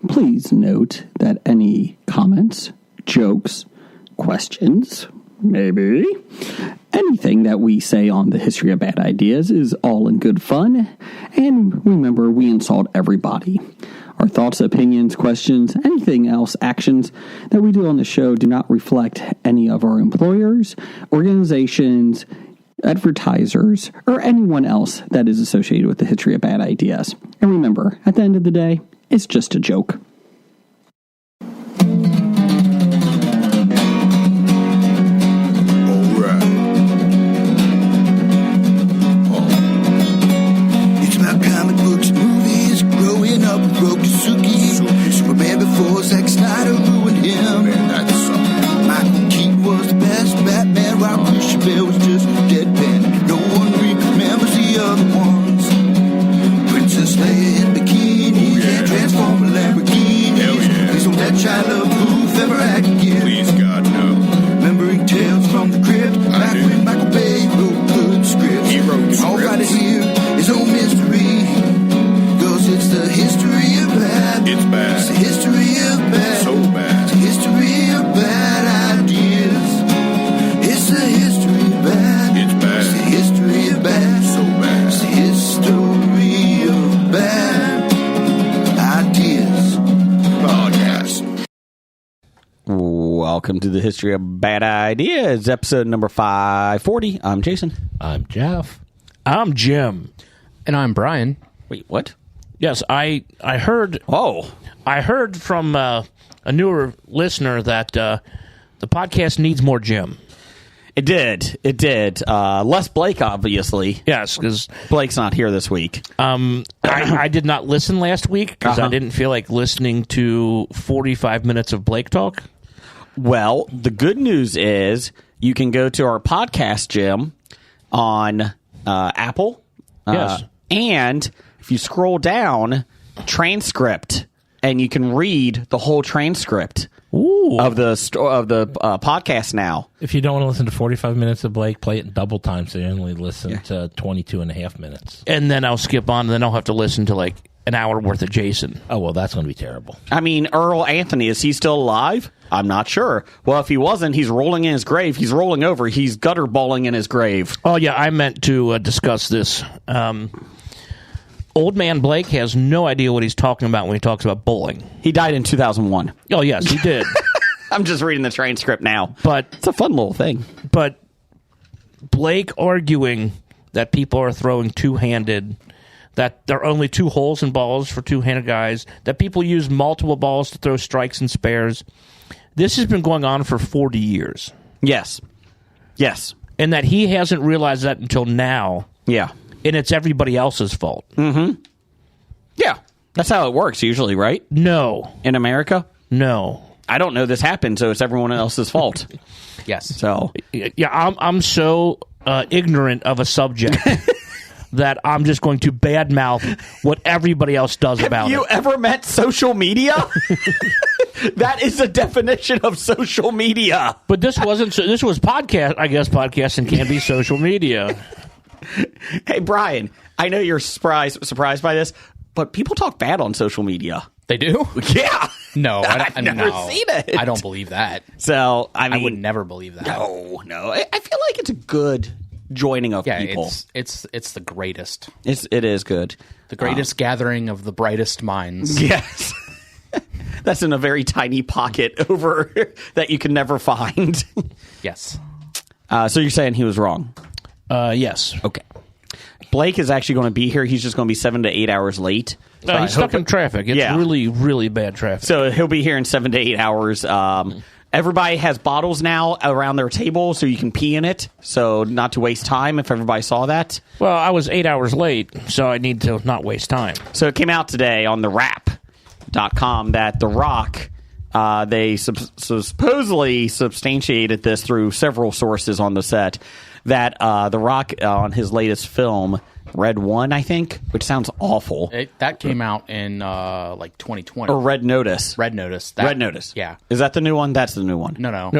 Please note that any comments, jokes, questions, maybe anything that we say on the History of Bad Ideas is all in good fun. And remember, we insult everybody. Our thoughts, opinions, questions, anything else, actions that we do on the show do not reflect any of our employers, organizations, advertisers, or anyone else that is associated with the History of Bad Ideas. And remember, at the end of the day, it's just a joke. Superman before Zack Snyder ruined him. Michael Keaton was the best Batman, while Christian Bale was just deadpan. No one remembers the other ones. Princess Leia in bikini and Transformer Lamborghinis. Please don't let Shia LaBeouf ever act again. Please, God, no. Remembering Tales from the Crypt, back when Michael Bay wrote good scripts. He wrote scripts. All right here is no mystery. It's the history of bad. It's bad. It's the history of bad. So bad. It's the history of bad ideas. It's the history of bad. It's bad. It's the history of bad. So bad. It's the history of bad ideas. Podcast. Welcome to the History of Bad Ideas, episode number 540. I'm Jason. I'm Jeff. I'm Jim. And I'm Brian. Wait, what? Yes, I heard. Oh, I heard from a newer listener that the podcast needs more Jim. it did. It did. Less Blake, obviously. Yes, because Blake's not here this week. I did not listen last week because I Uh-huh. didn't feel like listening to 45 minutes of Blake talk. Well, the good news is you can go to our podcast, Jim, on Apple. Yes. And if you scroll down, transcript, and you can read the whole transcript of the podcast now. If you don't want to listen to 45 minutes of Blake, play it in double time so you only listen to 22 and a half minutes. And then I'll skip on, and then I'll have to listen to like an hour worth of Jason. Oh, well, that's going to be terrible. I mean, Earl Anthony, is he still alive? I'm not sure. Well, if he wasn't, he's rolling in his grave. He's rolling over. He's gutter balling in his grave. Oh, yeah, I meant to discuss this. Old man Blake has no idea what he's talking about when he talks about bowling. He died in 2001. Oh, yes, he did. I'm just reading the transcript now. But It's a fun little thing. But Blake arguing that people are throwing two-handed, that there are only two holes in balls for two-handed guys, that people use multiple balls to throw strikes and spares. This has been going on for 40 years. Yes. Yes. And that he hasn't realized that until now. Yeah. And it's everybody else's fault. Mm-hmm. Yeah. That's how it works usually, right? No. In America? No. I don't know this happened, so it's everyone else's fault. Yes. So, Yeah, I'm so ignorant of a subject that I'm just going to badmouth what everybody else does about it. have you ever met social media? That is the definition of social media. But this wasn't. This was podcast. I guess podcasting can be social media. Hey, Brian, I know you're surprised by this, but people talk bad on social media. They do? Yeah. No, I've never seen it. I don't believe that. So, I mean, I would never believe that. No. I feel like it's a good joining of people. It's the greatest. It is good. The greatest gathering of the brightest minds. Yes. That's in a very tiny pocket over that you can never find. Yes. So you're saying he was wrong? Yes. Okay. Blake is actually going to be here. He's just going to be 7 to 8 hours late. So He's stuck in traffic. It's really, really bad traffic. So he'll be here in 7 to 8 hours. Everybody has bottles now around their table, so you can pee in it. So not to waste time if everybody saw that. Well, I was 8 hours late, so I need to not waste time. So it came out today on TheWrap.com that The Rock, they supposedly substantiated this through several sources on the set, that The Rock on his latest film, Red One, I think, which sounds awful. That came out in like 2020. Or Red Notice. Red Notice. Red Notice. Yeah. Is that the new one? That's the new one. No.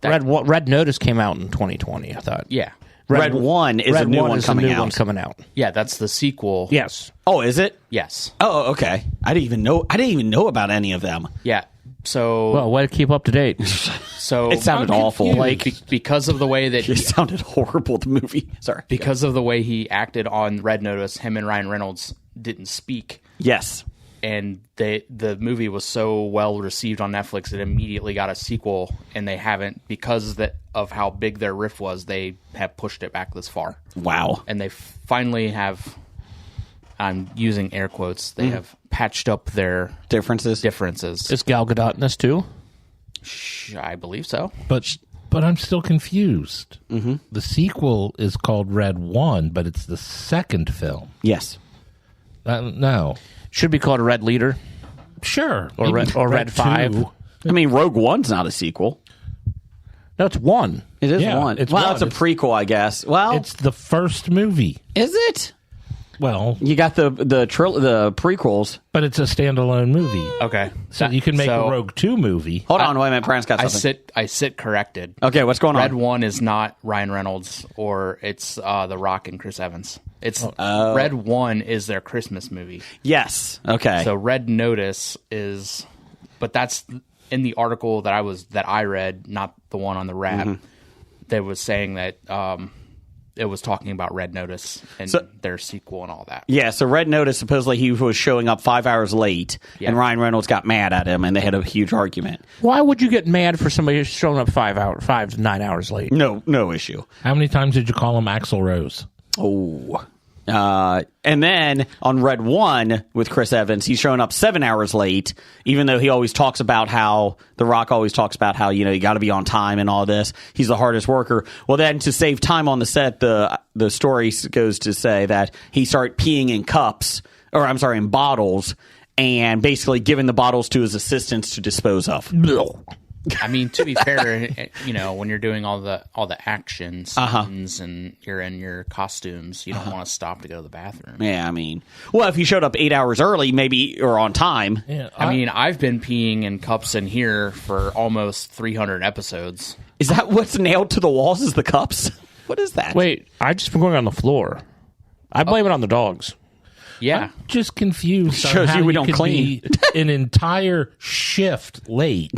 Red Notice came out in 2020, I thought. Yeah. Red 1 is Red a new 1 one is coming a new out. one coming out. Yeah, that's the sequel. Yes. Oh, is it? Yes. Oh, okay. I didn't even know about any of them. Yeah. So Well, way to keep up to date. so It sounded awful. because of the way that It sounded horrible, the movie. Sorry. because of the way he acted on Red Notice, him and Ryan Reynolds didn't speak, Yes. and the movie was so well received on Netflix, it immediately got a sequel, and they haven't, because of how big their riff was, they have pushed it back this far, Wow. and they finally have. I'm using air quotes. They have patched up their Differences? differences. Is Gal Gadot in this too? I believe so. But I'm still confused. Mm-hmm. The sequel is called Red 1, but it's the second film. Yes. No. Should be called a Red Leader. Sure. Or Maybe Red 5. 2. I mean, Rogue One's not a sequel. No, it's 1. It is Yeah, one. it's well, one. it's a prequel, I guess. Well, It's the first movie. is it? Well, You got the prequels. but it's a standalone movie. Okay, So you can make a Rogue 2 movie. Hold on, wait a minute. Brand's got something. I sit corrected. Okay, what's going Red on? 1 is not Ryan Reynolds, or it's The Rock and Chris Evans. It's Red 1 is their Christmas movie. Yes. Okay. So Red Notice is, but that's in the article that I read, not the one on the Wrap. That was saying that it was talking about Red Notice and their sequel and all that. yeah, so Red Notice, supposedly he was showing up 5 hours late, and Ryan Reynolds got mad at him, and they had a huge argument. Why would you get mad for somebody showing up 5 to 9 hours late? No issue. How many times did you call him Axl Rose? Oh. And then on Red 1 with Chris Evans, he's showing up 7 hours late, even though he always talks about how The Rock always talks about how, you got to be on time and all this. He's the hardest worker. Well, then to save time on the set, the story goes to say that he started peeing in cups, or I'm sorry, in bottles, and basically giving the bottles to his assistants to dispose of. I mean, to be fair, when you're doing all the action scenes and you're in your costumes, you don't want to stop to go to the bathroom. Yeah, I mean, well, if he showed up 8 hours early, maybe, or on time. Yeah, I mean, I've been peeing in cups in here for almost 300 episodes. Is that what's nailed to the walls is the cups? What is that? Wait, I just been going on the floor. I blame it on the dogs. Yeah. just confused. on Shows how you we don't could clean. be an entire shift late.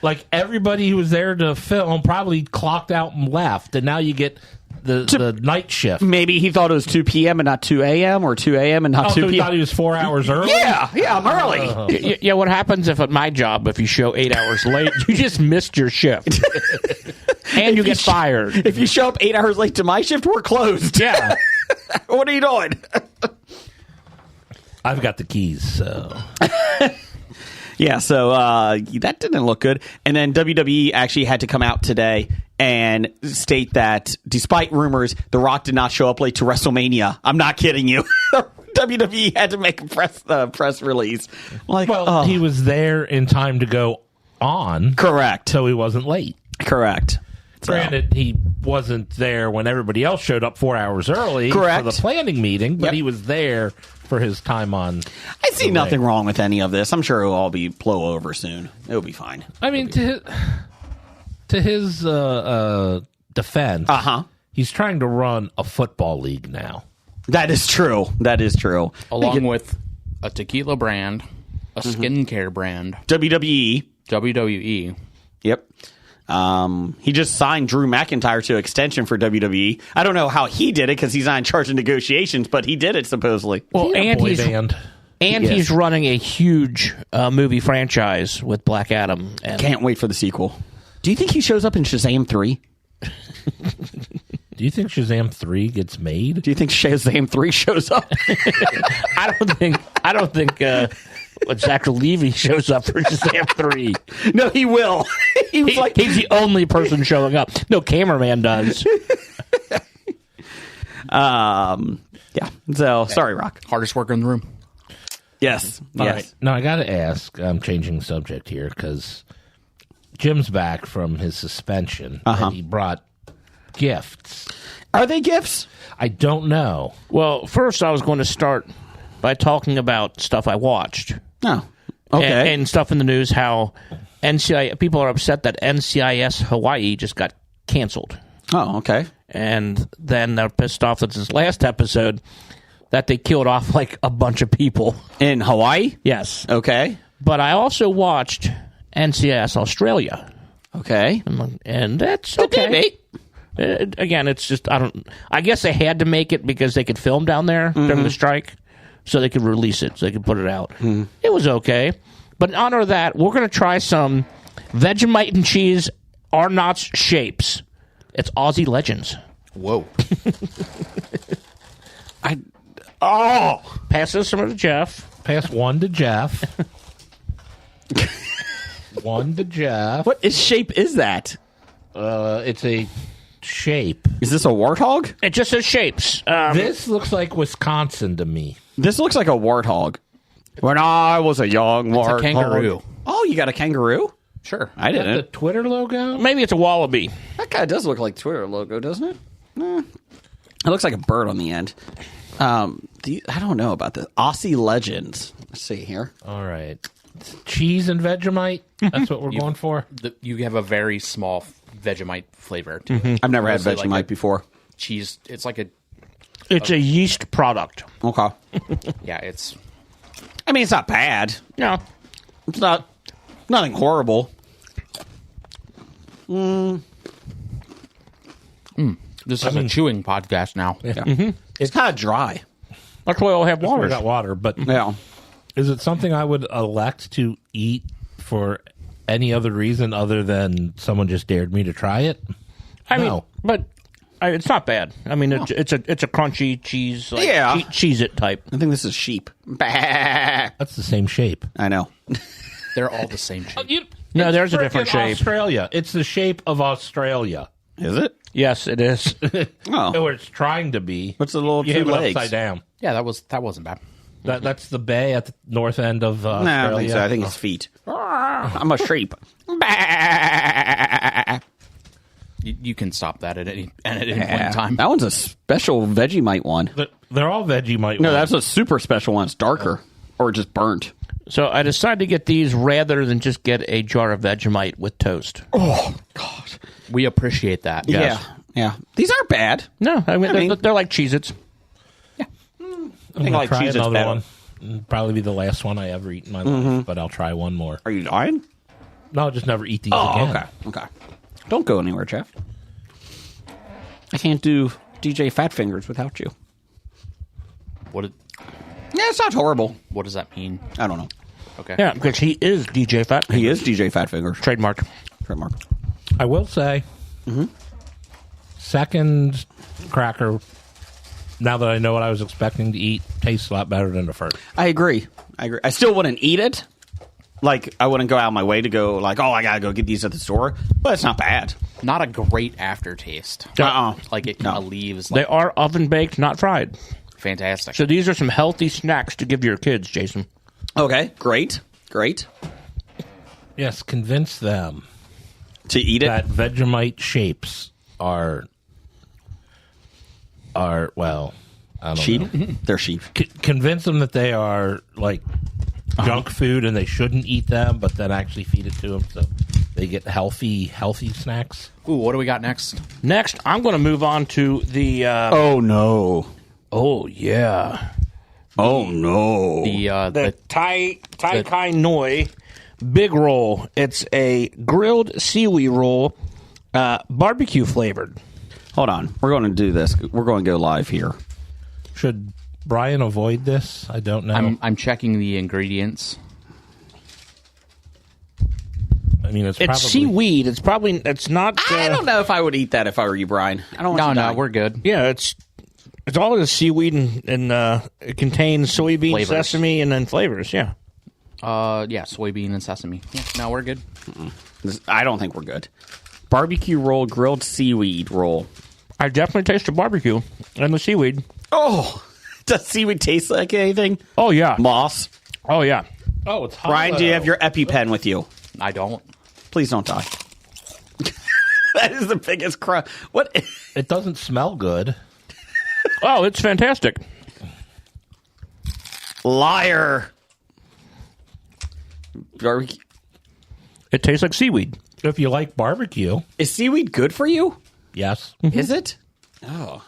Like everybody who was there to film probably clocked out and left, and now you get the night shift. Maybe he thought it was 2 p.m. and not 2 a.m. or 2 a.m. and not 2 So he p.m. thought he was 4 hours early? Yeah, I'm early. Yeah, what happens if at my job, if you show 8 hours late, you just missed your shift. And you get fired. If you show up 8 hours late to my shift, we're closed. Yeah. What are you doing? I've got the keys, so. Yeah, so that didn't look good. And then WWE actually had to come out today and state that despite rumors, The Rock did not show up late to WrestleMania. I'm not kidding you. WWE had to make a press release. He was there in time to go on. Correct. So he wasn't late. Correct. So- Granted, he wasn't there when everybody else showed up 4 hours early Correct. for the planning meeting, but Yep. he was there for his time on. I see nothing wrong with any of this. I'm sure it'll all blow over soon. It'll be fine. I mean, to his defense, he's trying to run a football league now. That is true. That is true. Along with a tequila brand, a skincare brand, WWE. WWE. Yep. He just signed Drew McIntyre to extension for WWE. I don't know how he did it because he's not in charge of negotiations, but he did it supposedly. Well, and Boy band. he's running a huge movie franchise with Black Adam. And Can't wait for the sequel. Do you think he shows up in Shazam 3? Do you think Shazam 3 gets made? Do you think Shazam 3 shows up? I don't think Zach Levy shows up for Shazam 3. No, he will. He's He's the only person showing up. No, cameraman does. yeah. So, sorry, Rock. Hardest worker in the room. Yes. All yes. right. Now, I got to ask, I'm changing subject here because Jim's back from his suspension and he brought gifts. Are they gifts? I don't know. Well, first I was going to start by talking about stuff I watched. Oh. Okay. And stuff in the news, how people are upset that NCIS Hawaii just got canceled. Oh, okay. and then they're pissed off that this last episode that they killed off like a bunch of people. In Hawaii? Yes. Okay. But I also watched NCIS Australia, Okay. and that's okay. Again, it's just I guess they had to make it because they could film down there during the strike, so they could release it, so they could put it out. It was okay, but in honor of that, we're going to try some Vegemite and cheese Arnott's shapes. It's Aussie Legends. Whoa. Pass this over to Jeff. Pass one to Jeff. One to Jeff. What shape is that? It's a shape. Is this a warthog? It just says shapes. This looks like Wisconsin to me. This looks like a warthog. When I was a young warthog. It's a kangaroo. Oh, you got a kangaroo? Sure. I The didn't. Twitter logo? Maybe it's a wallaby. That guy does look like Twitter logo, doesn't it? It looks like a bird on the end. I don't know about this. Aussie Legends. Let's see here. All right. Cheese and Vegemite? That's what we're going for? You have a very small Vegemite flavor to it. I've never had Mostly Vegemite like a before. cheese. It's like a It's a yeast product. Okay. yeah. It's I mean, it's not bad. No. It's nothing horrible. this is a chewing podcast now. Yeah. It's kind of dry. That's why I'll have We water. got water, but Yeah. is it something I would elect to eat for any other reason other than someone just dared me to try it? I mean, No. but it's not bad. I mean, it's a crunchy cheese, like Yeah. cheese it type. I think this is sheep. Bah. That's the same shape. I know. They're all the same shape. No, It's there's a different frickin' shape. Australia. It's the shape of Australia. Is it? Yes, it is. Oh. Or it's trying to be. What's the little You two have it legs? upside down. Yeah, that wasn't bad. That's the bay at the north end of No, I don't Australia. think so. I think it's feet. I'm a sheep. Bah. You can stop that at any point in time. That one's a special Vegemite one. They're all Vegemite. No, ones. that's a super special one. It's darker or just burnt. So I decided to get these rather than just get a jar of Vegemite with toast. Oh, God. We appreciate that. Yeah. Yeah. These aren't bad. No, I mean, mean- they're like Cheez-Its. I'm I gonna like try cheese is another better. one. It'll probably be the last one I ever eat in my life, but I'll try one more. Are you dying? No, I'll just never eat these Oh, again. okay. Okay. Don't go anywhere, Jeff. I can't do DJ Fat Fingers without you. What Yeah, it's not horrible. does that mean? I don't know. Okay. Yeah, because he is DJ Fat. He is DJ Fat Fingers. Trademark. Trademark. I will say, second cracker, now that I know what I was expecting to eat, tastes a lot better than the first. I agree. I still wouldn't eat it. Like, I wouldn't go out of my way to go, like, oh, I gotta go get these at the store. But it's not bad. Not a great aftertaste. Like it kind of leaves. They Like, are oven baked, not fried. fantastic. So these are some healthy snacks to give your kids, Jason. Okay, great. Great. Yes, convince them To eat it? that Vegemite shapes are well, I don't Sheep? know. They're sheep. Convince them that they are like junk food and they shouldn't eat them, but then actually feed it to them so they get healthy snacks. Ooh, what do we got next? Next, I'm going to move on to the. Oh, no. Oh yeah, Oh, no. the Tai Kai Noi Big Roll. It's a grilled seaweed roll, barbecue flavored. Hold on. We're going to do this. We're going to go live here. Should Brian avoid this? I don't know. I'm checking the ingredients. I mean, it's It's probably seaweed. It's not. I don't know if I would eat that if I were you, Brian. I don't want No, you no, dying. we're good. Yeah, it's all the seaweed and it contains soybean, Flavors. sesame, and then flavors. Yeah. Yeah, soybean and sesame. Yeah, no, we're good. I don't think we're good. Barbecue roll, grilled seaweed roll. I definitely taste the barbecue and the seaweed. Oh, does seaweed taste like anything? Oh yeah. Moss. Oh yeah. Oh, it's hollow. Brian, do you have your EpiPen with you? I don't. Please don't die. That is the biggest crime. What? It doesn't smell good. Oh, it's fantastic. Liar. Barbecue. It tastes like seaweed. If you like barbecue, Is seaweed good for you? yes. Is it? Oh,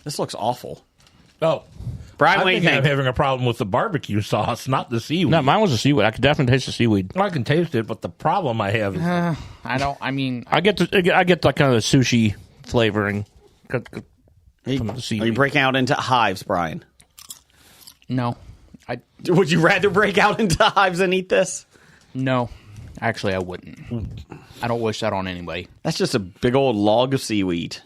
this looks awful. Oh, Brian, I what do you think I'm think? having a problem with the barbecue sauce, not the seaweed. No, mine was a seaweed. I could definitely taste the seaweed. I can taste it, but the problem I have is I don't. I mean, I get like kind of the sushi flavoring from the Are you seaweed. breaking out into hives, Brian? no. Would you rather break out into hives than eat this? No. Actually, I wouldn't. I don't wish that on anybody. That's just a big old log of seaweed.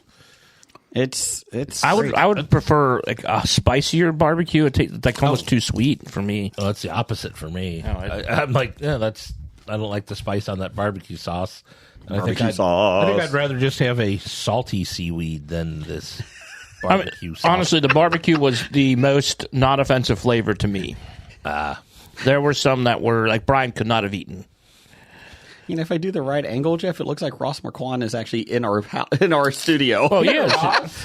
It's. I would prefer like a spicier barbecue. It tastes like almost too sweet for me. oh, it's the opposite for me. Oh, I'm like, yeah, I don't like the spice on that barbecue sauce. And Barbecue I sauce. think I'd rather just have a salty seaweed than this barbecue sauce. Honestly, the barbecue was the most not offensive flavor to me. There were some that were like Brian could not have eaten. You know, if I do the right angle, Jeff, it looks like Ross Marquand is actually in our studio. Oh yeah,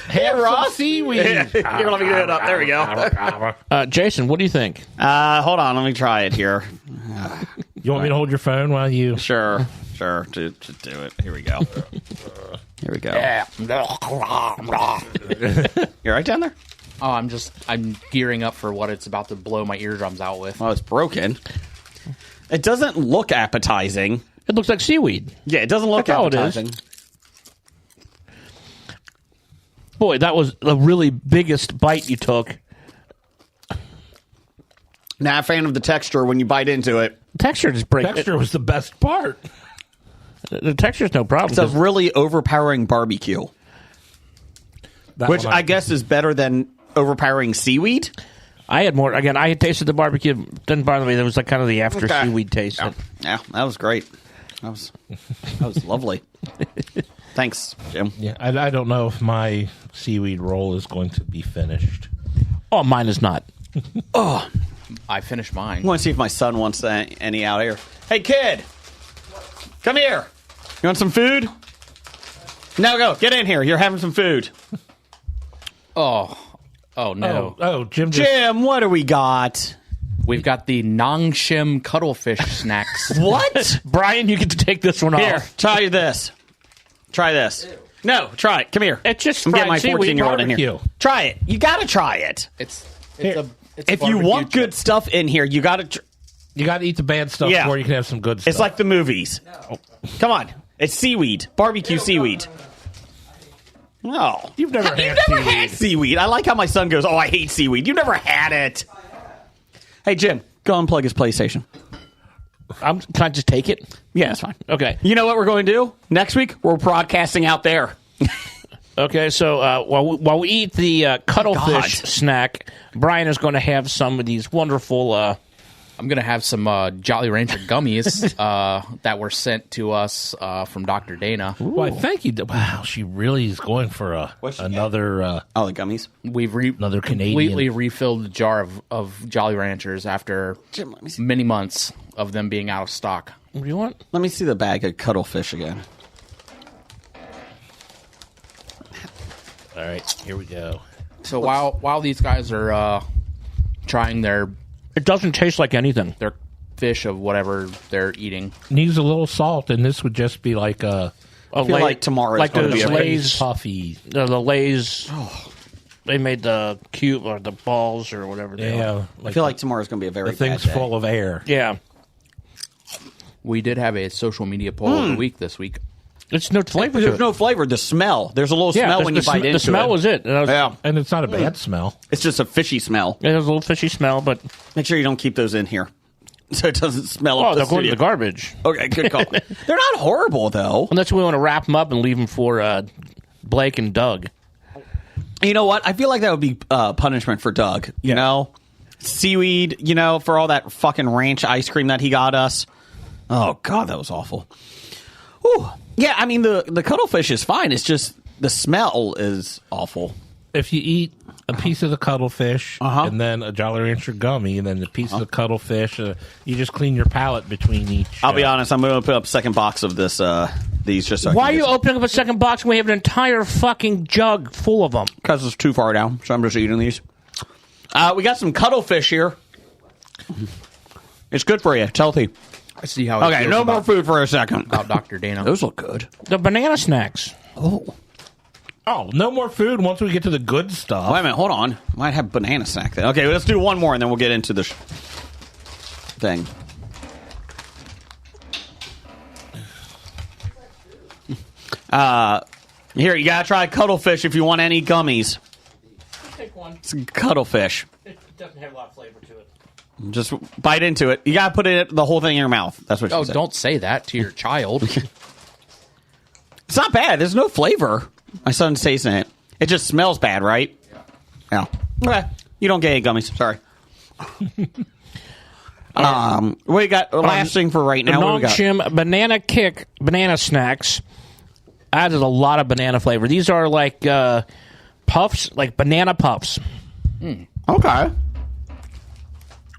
have Ross seaweed. Here, let me get it up. There we go. Jason, what do you think? Hold on, let me try it here. You want me to hold your phone while you? Sure. Just do it. Here we go. Here we go. You're right down there? Oh, I'm gearing up for what it's about to blow my eardrums out with. Well, it's broken. It doesn't look appetizing. It looks like seaweed. Yeah, it doesn't look That's all it is. appetizing. Boy, that was the really biggest bite you took. Not a fan of the texture when you bite into it. Texture just breaks. Texture was the best part. The texture's no problem. It's a really overpowering barbecue, That which one I guess is better than overpowering seaweed. I had more. Again, I had tasted the barbecue. Didn't bother me. There was like kind of the after Okay. seaweed taste. Yeah, that was great. That was lovely. Thanks, Jim. Yeah, I don't know if my seaweed roll is going to be finished. Oh, mine is not. I finished mine. I want to see if my son wants any out here. Hey, kid, come here. You want some food? No, go. Get in here. You're having some food. Oh no. Oh, Jim just Jim, what do we got? We've got the Nongshim cuttlefish snacks. What? Brian, you get to take this one Here, off. try this. Try this. No, try it. Come here. It's just I'm getting fried my seaweed 14-year-old in here. barbecue. Try it. You got to try it. It's If you want good stuff in here, you got to. You got to eat the bad stuff Yeah. before you can have some good stuff. It's like the movies. Come on. It's seaweed. Barbecue seaweed. No. You've never You've had never seaweed. had seaweed. I like how my son goes, oh, I hate seaweed. You've never had it. Hey, Jim, go unplug his PlayStation. Can I just take it? Yeah, that's fine. Okay. You know what we're going to do? Next week, we're broadcasting out there. Okay, so while we eat the cuttlefish God. snack, Brian is going to have some of these wonderful. I'm gonna have some Jolly Rancher gummies that were sent to us from Dr. Dana. Why, thank you. Wow, she really is going for another Oh, the gummies. We've another Canadian. completely refilled the jar of Jolly Ranchers after Jim, let me see. many months of them being out of stock. What do you want? Let me see the bag of cuttlefish again. All right, here we go. So while these guys are trying their It doesn't taste like anything. fish of whatever they're eating, Needs a little salt, and this would just be like a I feel like tomorrow like is going to those be a Lay's, puffy. the Lay's. They made the cube or the balls or whatever. They are. Yeah, I feel like tomorrow's going to be a very the thing's bad day. full of air. Yeah. we did have a social media poll of the week this week. It's no flavor to There's it. no flavor. The smell. There's a little Yeah, smell when you bite into it. the smell was it. And I was, Yeah. And it's not a bad smell. It's just a fishy smell. It has a little fishy smell, but Make sure you don't keep those in here so it doesn't smell up they're the going to studio. the garbage. Okay, good call. They're not horrible, though. Unless we want to wrap them up and leave them for Blake and Doug. You know what? I feel like that would be punishment for Doug. You know? Seaweed, for all that fucking ranch ice cream that he got us. Oh, God, that was awful. Whew. Yeah, I mean, the cuttlefish is fine. It's just the smell is awful. If you eat a piece of the cuttlefish and then a Jolly Rancher gummy and then a piece of the cuttlefish, you just clean your palate between each. I'll be honest, I'm going to open up a second box of this. These just so I Why are can you get- opening up a second box when we have an entire fucking jug full of them? Because it's too far down, so I'm just eating these. We got some cuttlefish here. It's good for you. It's healthy. I see how. it Okay, feels no more about- food for a second. about Dr. Dana. Those look good. The banana snacks. Oh. Oh, no more food once we get to the good stuff. Wait a minute, hold on. Might have banana snack then. Okay, let's do one more and then we'll get into the thing. Here, you gotta try cuttlefish if you want any gummies. Take one. It's cuttlefish. It doesn't have a lot of flavor to it. Just bite into it. You gotta put the whole thing in your mouth. That's what she Oh, said. don't say that to your child. It's not bad. There's no flavor. My son's tasting it. It just smells bad, right? Yeah. Okay. You don't get any gummies. Sorry. What you got? Last thing for right The now. What we got? Nongshim Banana Kick banana snacks added a lot of banana flavor. These are like puffs, like banana puffs. Okay.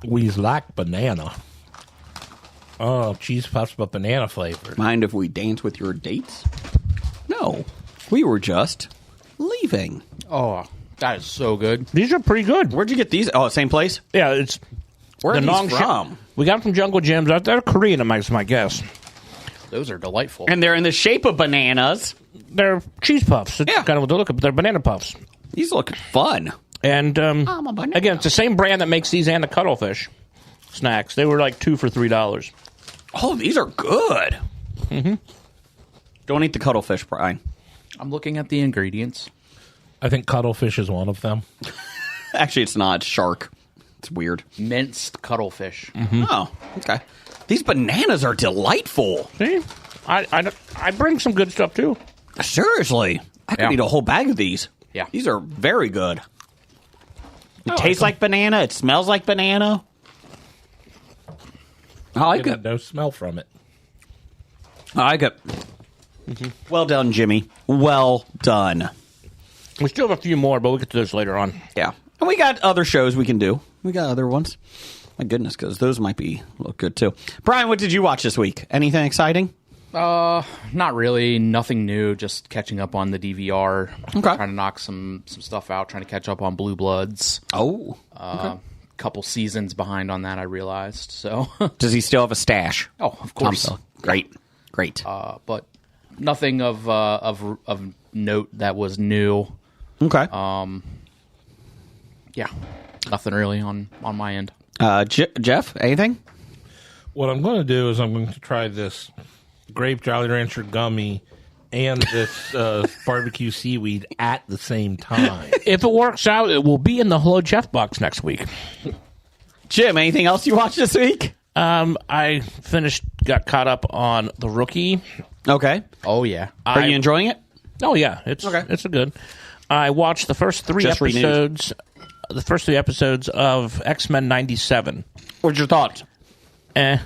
We like banana. Oh, cheese puffs, but banana flavored. Mind if we dance with your dates? No. We were just leaving. Oh, that is so good. These are pretty good. Where'd you get these? Oh, same place? Yeah, it's Where are the these Nongshim. from? We got them from Jungle Gyms. They're Korean, my guess. Those are delightful. And they're in the shape of bananas. They're cheese puffs. It's Yeah. kind of what they look like, but they're banana puffs. These look fun. And a banana. again, it's the same brand that makes these and the cuttlefish snacks. They were like 2 for $3. Oh, these are good. Mm-hmm. Don't eat the cuttlefish, Brian. I'm looking at the ingredients. I think cuttlefish is one of them. Actually, it's not. It's shark. It's weird. Minced cuttlefish. Oh, okay. These bananas are delightful. See? I bring some good stuff, too. Seriously. I could Yeah. eat a whole bag of these. Yeah. These are very good. It I tastes like like banana. It smells like banana. I like Get it. no smell from it. I like it. Well done, Jimmy. Well done. We still have a few more, but we'll get to those later on. Yeah. And we got other shows we can do. We got other ones. My goodness, because those might look good too. Brian, what did you watch this week? Anything exciting? Not really. Nothing new. Just catching up on the DVR. Okay. Trying to knock some stuff out. Trying to catch up on Blue Bloods. Oh. Couple seasons behind on that, I realized. So, Does he still have a stash? oh, of course. Great. Great. But nothing of note that was new. Okay. Yeah, nothing really on my end. Jeff, anything? What I'm going to do is I'm going to try this grape Jolly Rancher gummy and this barbecue seaweed at the same time. If it works out, it will be in the Hello Jeff box next week. Jim, anything else you watched this week? I got caught up on The Rookie. Okay. Oh yeah, Are you enjoying it? Oh, yeah. It's a good. I watched the first three Just renewed. episodes. The first 3 episodes of X-Men 97. What's your thoughts? It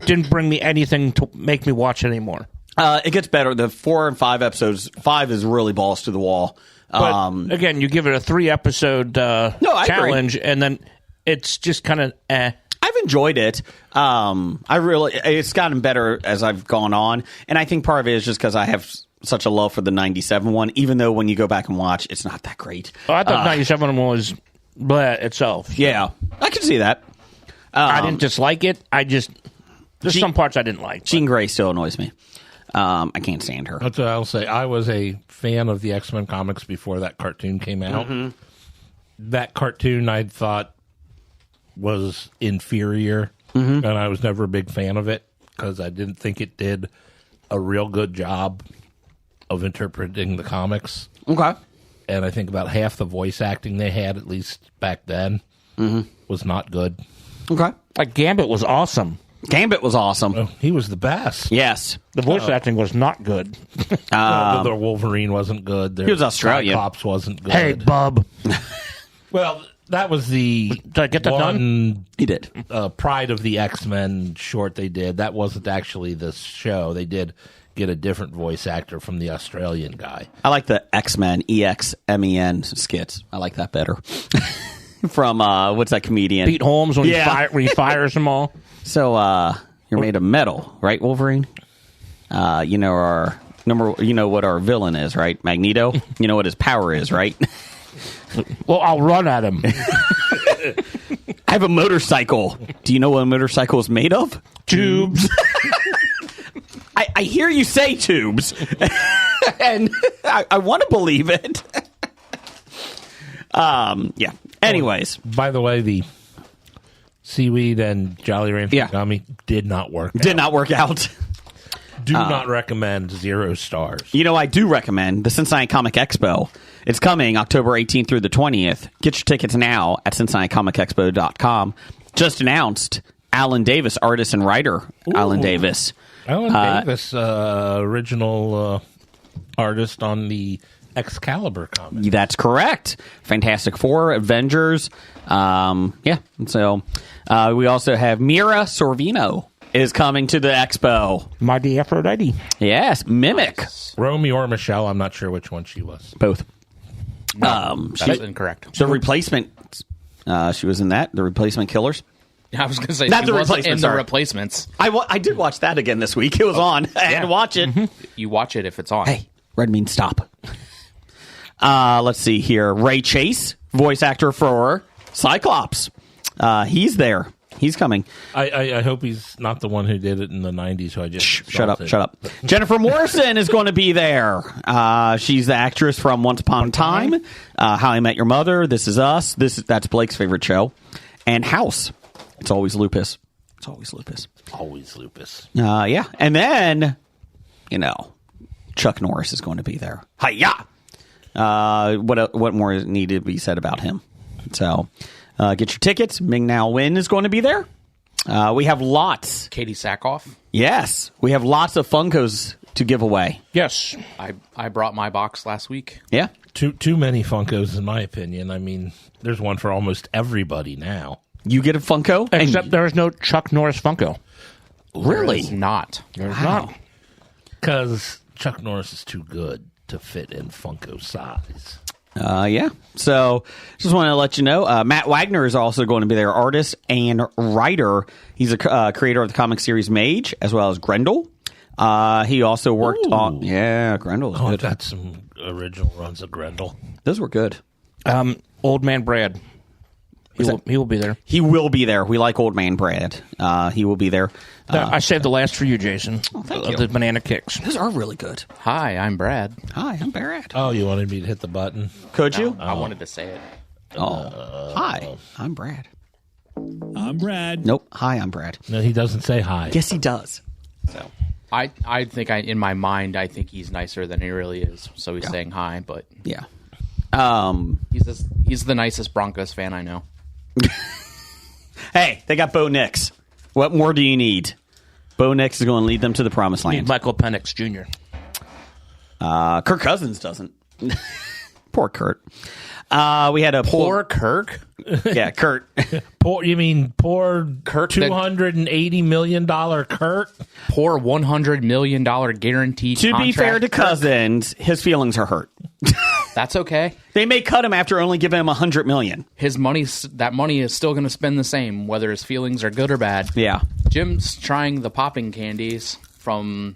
didn't bring me anything to make me watch it anymore. It gets better. The 4 and 5 episodes. 5 is really balls to the wall. But again, you give it a 3-episode I challenge, and then it's just kind of I've enjoyed it. It's gotten better as I've gone on, and I think part of it is just because I have such a love for the 97 one, even though when you go back and watch, it's not that great. I thought 97 was bleh itself. Yeah, I can see that. I didn't dislike it. There's some parts I didn't like. Jean Grey still annoys me. I can't stand her. That's what I'll say. I was a fan of the X-Men comics before that cartoon came out. That cartoon I thought was inferior, and I was never a big fan of it because I didn't think it did a real good job of interpreting the comics. Okay. And I think about half the voice acting they had, at least back then, was not good. Okay. Like Gambit was awesome. Gambit was awesome. Oh, he was the best. Yes. The voice acting was not good. The Wolverine wasn't good. He was Australian. Cyclops wasn't good. Hey, bub. Well, that was the Did I get that done? one He did. Pride of the X-Men short they did. That wasn't actually the show. They did get a different voice actor from the Australian guy. I like the X-Men, EXMEN skits. I like that better. From, what's that comedian? Pete Holmes when, Yeah. when he fires them all. So, you're made of metal, right, Wolverine? You know our number. You know what our villain is, right? Magneto. You know what his power is, right? Well, I'll run at him. I have a motorcycle. Do you know what a motorcycle is made of? Tubes. I hear you say tubes. And I want to believe it. Yeah. Anyways. By the way, the seaweed and Jolly Rancher gummy did not work. Did not work out. Do not recommend 0 stars. You know, I do recommend the Cincinnati Comic Expo. It's coming October 18th through the 20th. Get your tickets now at CincinnatiComicExpo.com. Just announced Alan Davis, artist and writer. Alan Davis. Alan Davis, original artist on the Excalibur comic. That's correct. Fantastic Four, Avengers. Yeah. So we also have Mira Sorvino is coming to the expo. Mighty Aphrodite. Yes, Mimic. Romeo or Michelle, I'm not sure which one she was. Both. That's incorrect. The Replacement. She was in that. The Replacement Killers. I was going to say Not she The wasn't Replacements, in the sorry. replacements. I did watch that again this week. It was on. I had to watch it. You watch it if it's on. Hey, red means stop. Let's see here. Ray Chase, voice actor for Cyclops. He's there. He's coming. I hope he's not the one who did it in the 90s who I just Shut up. Jennifer Morrison is going to be there. She's the actress from Once Upon a Time, How I Met Your Mother, This Is Us. That's Blake's favorite show. And House. It's always Lupus. Always Lupus. Yeah. And then, Chuck Norris is going to be there. Hi-ya! What more needed to be said about him? So, get your tickets. Ming-Na Wen is going to be there. We have lots. Katie Sackhoff. Yes. We have lots of Funkos to give away. Yes. I brought my box last week. Yeah. Too many Funkos, in my opinion. I mean, there's one for almost everybody now. You get a Funko? Except there is no Chuck Norris Funko. Really? There's not. There's not. Because Chuck Norris is too good to fit in Funko size. Yeah. So, just want to let you know, Matt Wagner is also going to be their artist and writer. He's a creator of the comic series Mage, as well as Grendel. He also worked on... Yeah, Grendel is good. I've got some original runs of Grendel. Those were good. Old Man Brad. He will be there. He will be there. We like Old Man Brad. He will be there. I saved the last for you, Jason. thank you. The banana kicks. Those are really good. Hi, I'm Brad. Hi, I'm Brad. Oh, you wanted me to hit the button? Could you? I wanted to say it. Hi, I'm Brad. I'm Brad. Nope. Hi, I'm Brad. No, he doesn't say hi. Yes, he does. So I think in my mind, I think he's nicer than he really is. So he's saying hi, but yeah. he's the nicest Broncos fan I know. Hey, they got Bo Nix. What more do you need? Bo Nix is going to lead them to the promised land. Michael Penix Jr. Kirk Cousins doesn't. Poor Kurt. We had a Poor Kirk. Yeah, Kurt. Poor Kirk, $280 million Kurt? Poor $100 million guaranteed To be contract. fair to Cousins, his feelings are hurt. That's okay. They may cut him after only giving him $100 million. That money is still going to spend the same, whether his feelings are good or bad. Yeah. Jim's trying the popping candies from...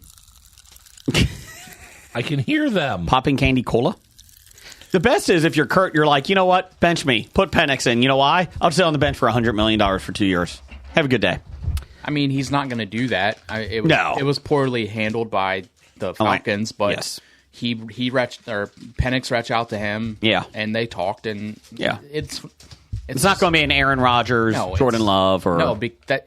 I can hear them. Popping candy cola. The best is if you're Kurt, you're like, you know what? Bench me. Put Penix in. You know why? I'll sit on the bench for $100 million for 2 years. Have a good day. I mean, he's not going to do that. It was poorly handled by the Falcons, but yes. Penix reached out to him. Yeah. And they talked, and yeah. It's not going to be an Aaron Rodgers, Jordan Love, or... No,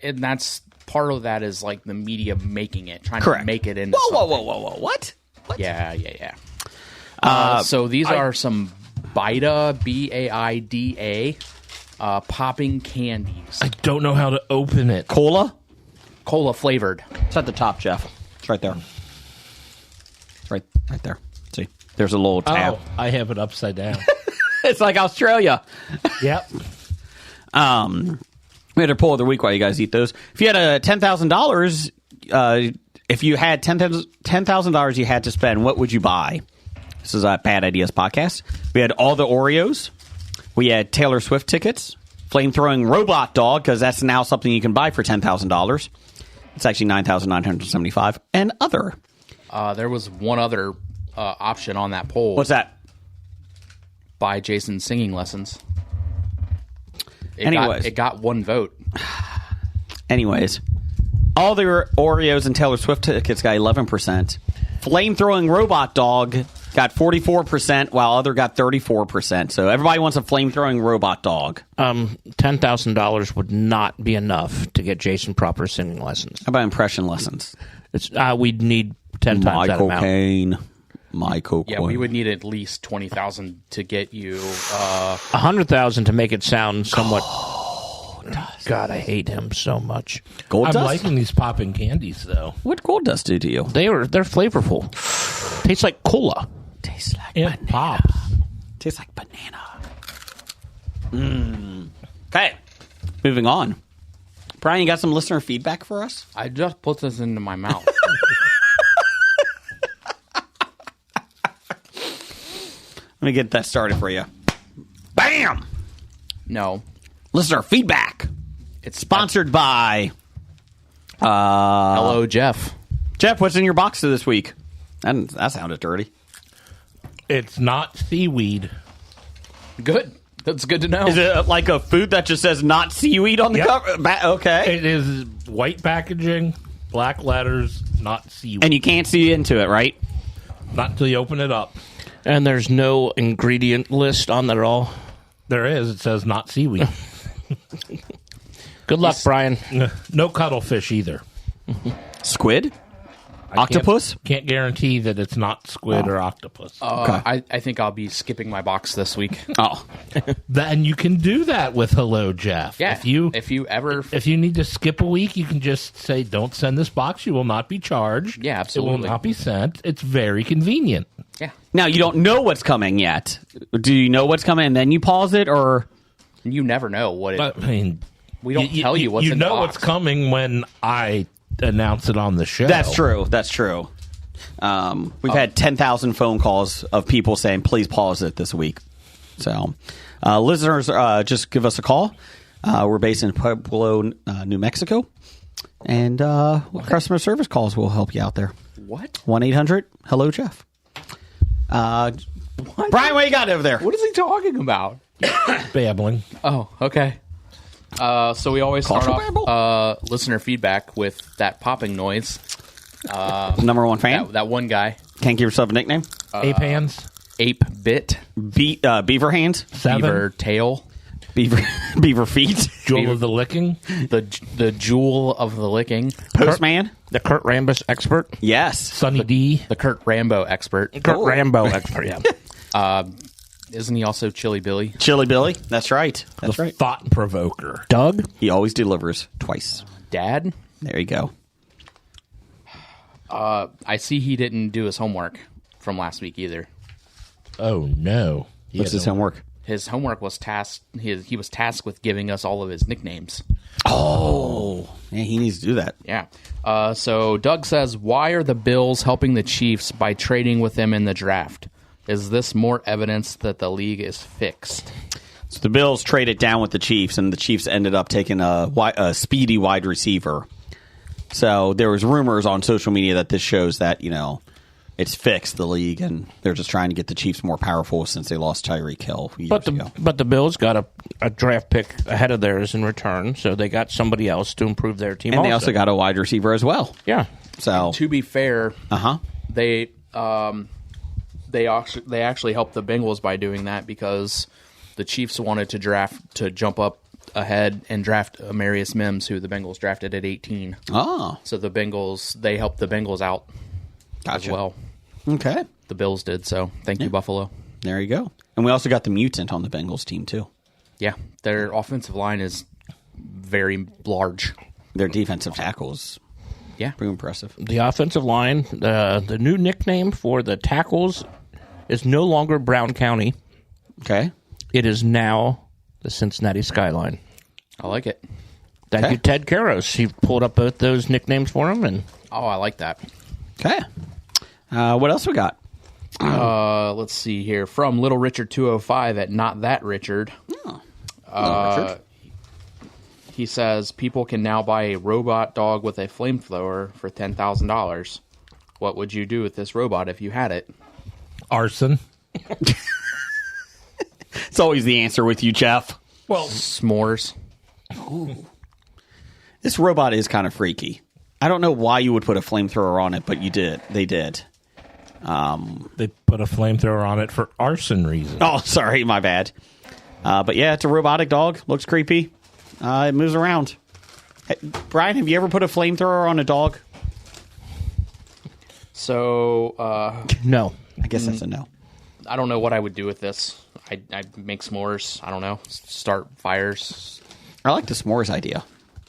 and that's part of that is like the media making it, trying Correct. to make it into Whoa. What? Yeah. So these are some Baida, Baida, popping candies. I don't know how to open it. Cola flavored. It's at the top, Jeff. It's right there. Right there. See, there's a little tab. Oh, I have it upside down. It's like Australia. Yep. We had a poll of the week while you guys eat those. If you had a $10,000, if you had $10,000 you had to spend, what would you buy? This is a Bad Ideas podcast. We had all the Oreos. We had Taylor Swift tickets, flamethrowing robot dog, because that's now something you can buy for $10,000. It's actually $9,975, and other. There was one other option on that poll. What's that? Buy Jason singing lessons. It got one vote. Anyways, all the Oreos and Taylor Swift tickets got 11%. Flamethrowing robot dog got 44%, while other got 34%. So everybody wants a flamethrowing robot dog. $10,000 would not be enough to get Jason proper singing lessons. How about impression lessons? It's we'd need 10 times that amount. Michael Yeah, Caine. we would need at least 20,000 to get you. 100,000 to make it sound somewhat. God, I hate him so much. Gold I'm dust? liking these popping candies, though. What gold dust do to you? They're flavorful. Tastes like cola. Tastes like It pops. Tastes like banana. Okay, moving on. Brian, you got some listener feedback for us? I just put this into my mouth. Let me get that started for you. Bam! No, Listener feedback. it's Sponsored by Hello, Jeff. Jeff. What's in your box this week? That sounded dirty. It's not seaweed. Good. That's good to know. Is it like a food that just says "not seaweed" on the Yep. cover? Okay, It is white packaging, black letters, not seaweed. and you can't see into it, right? Not until you open it up. And there's no ingredient list on that at all. There is. It says not seaweed. Good luck, Brian. No cuttlefish either. Squid, I octopus. Can't guarantee that it's not squid or octopus. Okay. I think I'll be skipping my box this week. Oh, Then you can do that with Hello Jeff. Yeah. If you need to skip a week, you can just say, "Don't send this box. You will not be charged." Yeah, It absolutely. will not be sent. It's very convenient. Yeah. now you don't know what's coming yet. Do you know what's coming, and then you pause it, or You never know what it. I mean, we don't tell you what's you in the know box. what's coming when I announce it on the show. That's true. That's true. We've had 10,000 phone calls of people saying, please pause it this week. So, listeners, just give us a call. We're based in Pueblo, New Mexico. And customer service calls will help you out there. What? 1-800-HELLO-JEFF. Brian, what you got over there? What is he talking about? Babbling. Oh, okay. So we always start Cultural off listener feedback with that popping noise. Number one fan? That one guy, Can't give yourself a nickname? Ape hands. Ape Bit, Beaver hands? 7. Beaver Tail, Beaver feet? Jewel of the licking. the Jewel of the Licking, Postman? The Kurt Rambis expert. Yes. Sunny D. the Kurt Rambo expert. Kurt Rambo expert, yeah. Isn't he also Chili Billy? Chili Billy? That's right. That's the right. thought provoker. Doug. He always delivers twice. Dad? There you go. I see he didn't do his homework from last week either. Oh no. What's his homework? His homework was tasked. He was tasked with giving us all of his nicknames. Oh, man, he needs to do that. Yeah. So Doug says, why are the Bills helping the Chiefs by trading with them in the draft? Is this more evidence that the league is fixed? So the Bills traded down with the Chiefs, and the Chiefs ended up taking a speedy wide receiver. So there was rumors on social media that this shows that, it's fixed, the league, and they're just trying to get the Chiefs more powerful since they lost Tyreek Hill years ago. But the Bills got a draft pick ahead of theirs in return, so they got somebody else to improve their team. And they also got a wide receiver as well. yeah. So, To be fair, they they actually helped the Bengals by doing that because the Chiefs wanted to jump up ahead and draft Amarius Mims, who the Bengals drafted at 18. Oh, So they helped the Bengals out as gotcha. well. Okay. The Bills did, so thank you, Buffalo. There you go. And we also got the mutant on the Bengals team, too. Yeah, their offensive line is very large. Their defensive tackles, Yeah. pretty impressive. The offensive line, the new nickname for the tackles is no longer Brown County. Okay. It is now the Cincinnati Skyline. I like it. Thank Okay. you, Ted Karras. He pulled up both those nicknames for him, and Oh, I like that. Okay. What else we got? Let's see here. From Little Richard 205 at Not That Richard. Richard. He says people can now buy a robot dog with a flamethrower for $10,000. What would you do with this robot if you had it? Arson. It's always the answer with you, Jeff. Well, S'mores. This robot is kind of freaky. I don't know why you would put a flamethrower on it, but you did. They did. They put a flamethrower on it for arson reasons. Oh, sorry, my bad. But yeah, it's a robotic dog. Looks creepy. It moves around. Hey, Brian, have you ever put a flamethrower on a dog? So, No. I guess that's a no. I don't know what I would do with this. I'd make s'mores. I don't know. Start fires. I like the s'mores idea.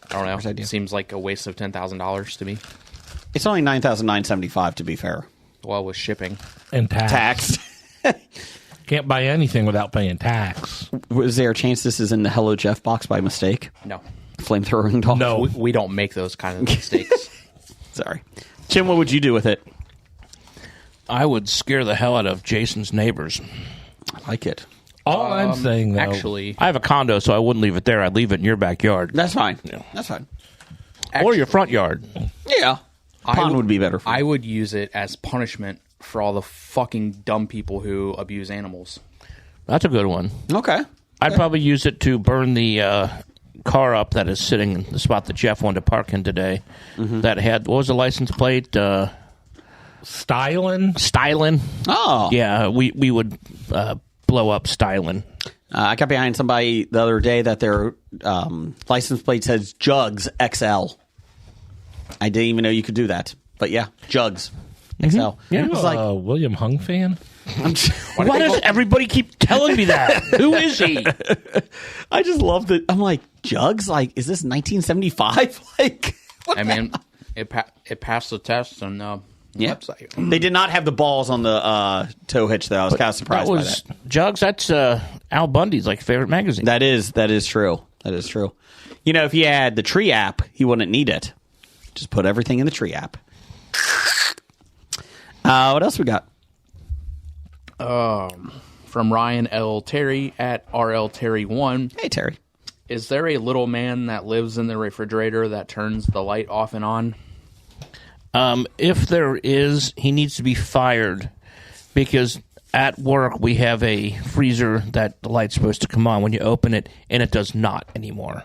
I don't know. S'mores idea. Seems like a waste of $10,000 to me. It's only $9,975 to be fair. Well, with shipping. And tax. Taxed. Can't buy anything without paying tax. Was there a chance this is in the Hello Jeff box by mistake? No. Flamethrowing dog? No. We don't make those kind of mistakes. Sorry. Jim, what would you do with it? I would scare the hell out of Jason's neighbors. I like it. All I'm saying, though, Actually, I have a condo, so I wouldn't leave it there. I'd leave it in your backyard. That's fine. That's fine. Or your front yard. Yeah. Pond would be better for I you. would use it as punishment for all the fucking dumb people who abuse animals. That's a good one. Okay. I'd probably use it to burn the car up that is sitting in the spot that Jeff wanted to park in today. That had, what was the license plate? Stylin. Oh. Yeah, we would blow up Stylin. I got behind somebody the other day that their license plate says Jugs XL. I didn't even know you could do that. But yeah, Jugs XL. Yeah. It was like, William Hung fan? Why does everybody keep telling me that? Who is he? I just love that. I'm like, Jugs? Like, is this 1975? Like, what I mean, it passed the test on the website. They did not have the balls on the tow hitch, though. I was kind of surprised by that. Jugs, that's Al Bundy's favorite magazine. That is true. That is true. You know, if he had the Tree app, he wouldn't need it. Just put everything in the Tree app. What else we got? From Ryan L. Terry at RL Terry1. Hey, Terry. Is there a little man that lives in the refrigerator that turns the light off and on? If there is, he needs to be fired because at work we have a freezer that the light's supposed to come on when you open it, and it does not anymore.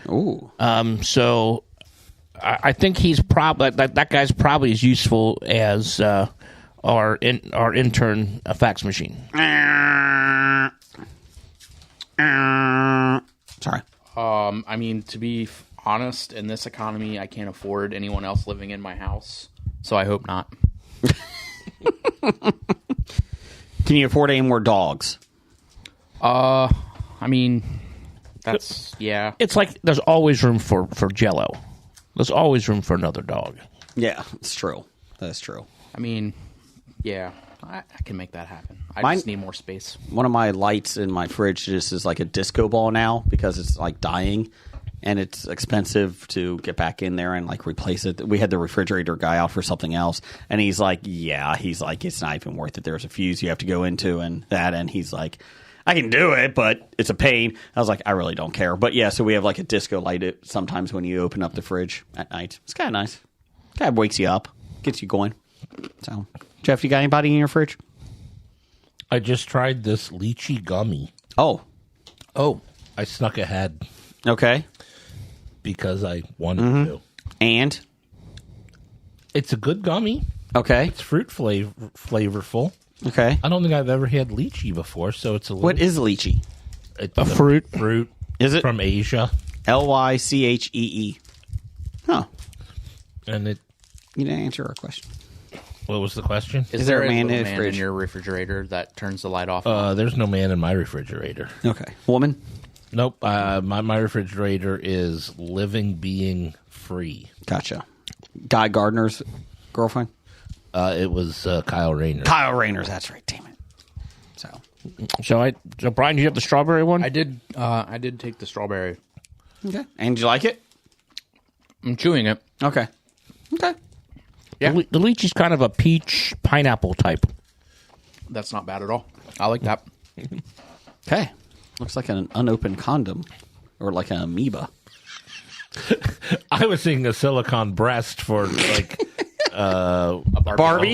Ooh. So I think he's probably that guy's probably as useful as our intern fax machine. Sorry. I mean, to be honest, in this economy, I can't afford anyone else living in my house, so I hope not. Can you afford any more dogs? I mean, that's, yeah. It's like there's always room for Jello. There's always room for another dog. Yeah, it's true. That's true. I mean, yeah, I can make that happen. I Mine- just need more space. One of my lights in my fridge just is like a disco ball now because it's like dying. And it's expensive to get back in there and like replace it. We had the refrigerator guy out for something else, and he's like, it's not even worth it. There's a fuse you have to go into and that, and he's like, I can do it, but it's a pain. I was like, I really don't care. But yeah, so we have like a disco light sometimes when you open up the fridge at night. It's kind of nice. Kind of wakes you up, gets you going. So, Jeff, you got anybody in your fridge? I just tried this lychee gummy. Oh, I snuck ahead okay. because I wanted to. And It's a good gummy. okay, It's fruit flavorful. okay. I don't think I've ever had lychee before, so it's a little... What is lychee? It's A fruit? Fruit. Is it? From Asia. Lychee. Huh. And it... You didn't answer our question. What was the question? Is there there a man little in a fridge? in your refrigerator that turns the light off? There's no man in my refrigerator. Okay. Woman? Nope. My refrigerator is living being free. Gotcha. Guy Gardner's girlfriend? It was Kyle Rayner. Kyle Rayner's, that's right. Damn it. So Brian, do you have the strawberry one? I did take the strawberry. Okay. And do you like it? I'm chewing it. Okay. Okay. Yeah. The lychee's kind of a peach pineapple type. That's not bad at all. I like that. Okay. Looks like an unopened condom or like an amoeba. I was thinking a silicone breast for like Barbie?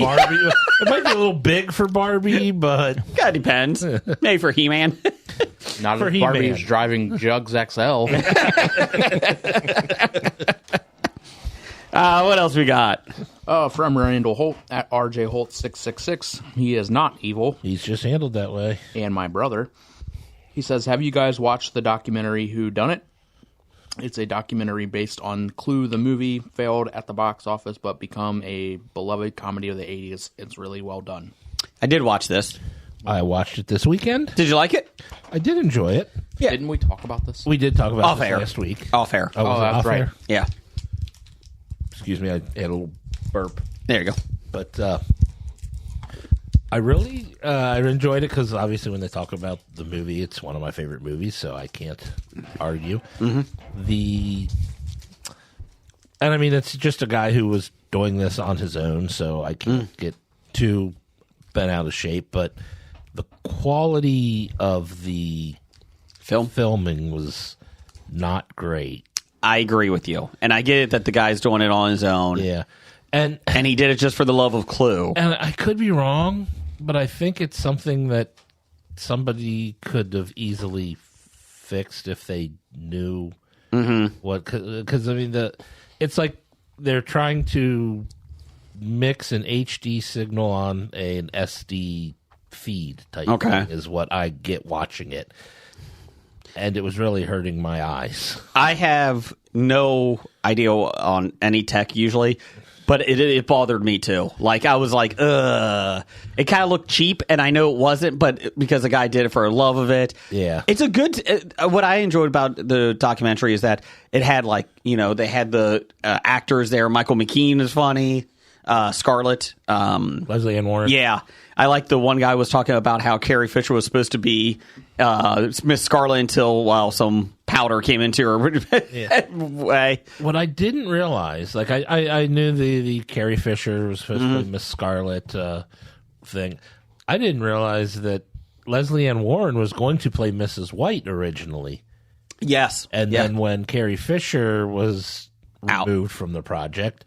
a Barbie. It might be a little big for Barbie, but Kind of depends. Maybe for He-Man. Not For if Barbie He-Man. was driving Jugs XL. What else we got? From Randall Holt at RJ Holt 666. He is not evil. He's just handled that way. And my brother. He says, have you guys watched the documentary Who Done It? It's a documentary based on Clue, the movie. Failed at the box office, but become a beloved comedy of the 80s. It's really well done. I did watch this. I watched it this weekend. Did you like it? I did enjoy it. Yeah. Didn't we talk about this? We did talk about Off this air. last week. Off air. Oh, was it that's off right. air? Yeah. Excuse me, I had a little burp. There you go. But I really I enjoyed it because obviously when they talk about the movie, it's one of my favorite movies, so I can't argue. And I mean, it's just a guy who was doing this on his own, so I can't get too bent out of shape. But the quality of the filming was not great. I agree with you. And I get it that the guy's doing it on his own. Yeah. And he did it just for the love of Clue. And I could be wrong, but I think it's something that somebody could have easily fixed if they knew what. Because I mean, it's like they're trying to mix an HD signal on an SD feed type thing is what I get watching it. And it was really hurting my eyes. I have no idea on any tech usually, but it bothered me too. Like, I was like, ugh. It kind of looked cheap, and I know it wasn't, but because the guy did it for the love of it. Yeah. It's a good... what I enjoyed about the documentary is that it had, like, you know, they had the actors there. Michael McKean is funny. Scarlett. Leslie Ann Warren. Yeah. I like the one guy was talking about how Carrie Fisher was supposed to be Miss Scarlet until some powder came into her way. What I didn't realize, like I knew the Carrie Fisher was supposed to be Miss Scarlet thing. I didn't realize that Leslie Ann Warren was going to play Mrs. White originally. Yes. And then when Carrie Fisher was removed from the project,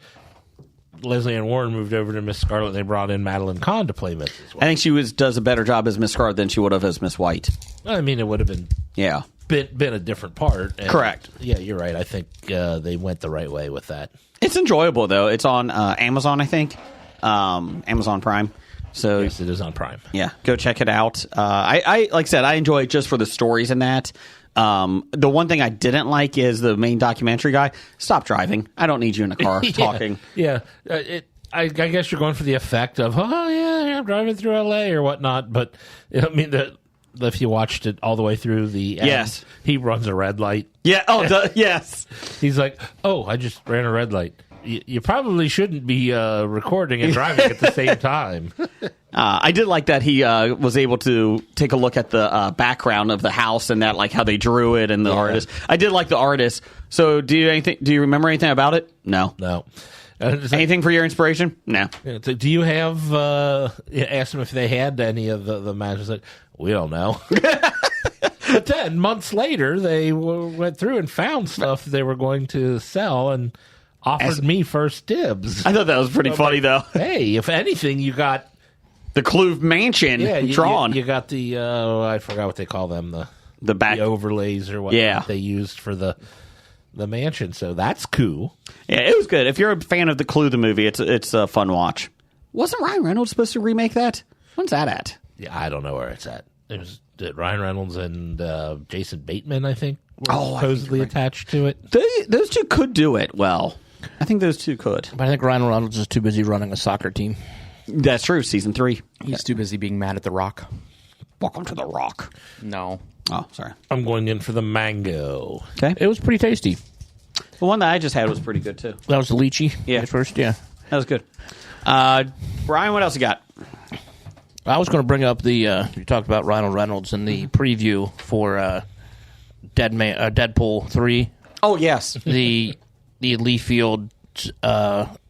Leslie Ann Warren moved over to Miss Scarlet, and they brought in Madeline Kahn to play Mrs. White. I think she does a better job as Miss Scarlet than she would have as Miss White. I mean, it would have been been a different part. And correct. Yeah, you're right. I think they went the right way with that. It's enjoyable, though. It's on Amazon, I think. Amazon Prime. So yes, it is on Prime. Yeah, go check it out. I like I said, I enjoy it just for the stories and that. The one thing I didn't like is the main documentary guy. Stop driving. I don't need you in a car talking. Yeah. I guess you're going for the effect of, oh, yeah, I'm driving through L.A. or whatnot. But, I mean, if you watched it all the way through the end, yes, he runs a red light. Yeah. Oh, yes. He's like, oh, I just ran a red light. You probably shouldn't be recording and driving at the same time. I did like that he was able to take a look at the background of the house and that, like how they drew it and the artist. I did like the artist. So do you remember anything about it? No. Anything for your inspiration? No. Do you have asked them if they had any of the matches? Like, we don't know. But then months later, they went through and found stuff they were going to sell and offered me first dibs. I thought that was pretty funny, though. Hey, if anything, you got the Clue mansion drawn. You got the I forgot what they call them, the back overlays or what they used for the mansion. So that's cool. Yeah, it was good. If you're a fan of the Clue the movie, it's a fun watch. Wasn't Ryan Reynolds supposed to remake that? When's that at? Yeah, I don't know where it's at. It was Ryan Reynolds and Jason Bateman, I think, were supposedly attached to it. Those two could do it well. I think those two could. But I think Ryan Reynolds is too busy running a soccer team. That's true. Season 3. He's too busy being mad at The Rock. Welcome to The Rock. No. Oh, sorry. I'm going in for the mango. Okay. It was pretty tasty. The one that I just had was pretty good, too. That was the lychee? Yeah. At first, yeah. That was good. Brian, what else you got? I was going to bring up you talked about Ryan Reynolds and the preview for Deadpool 3. Oh, yes. The Lee Field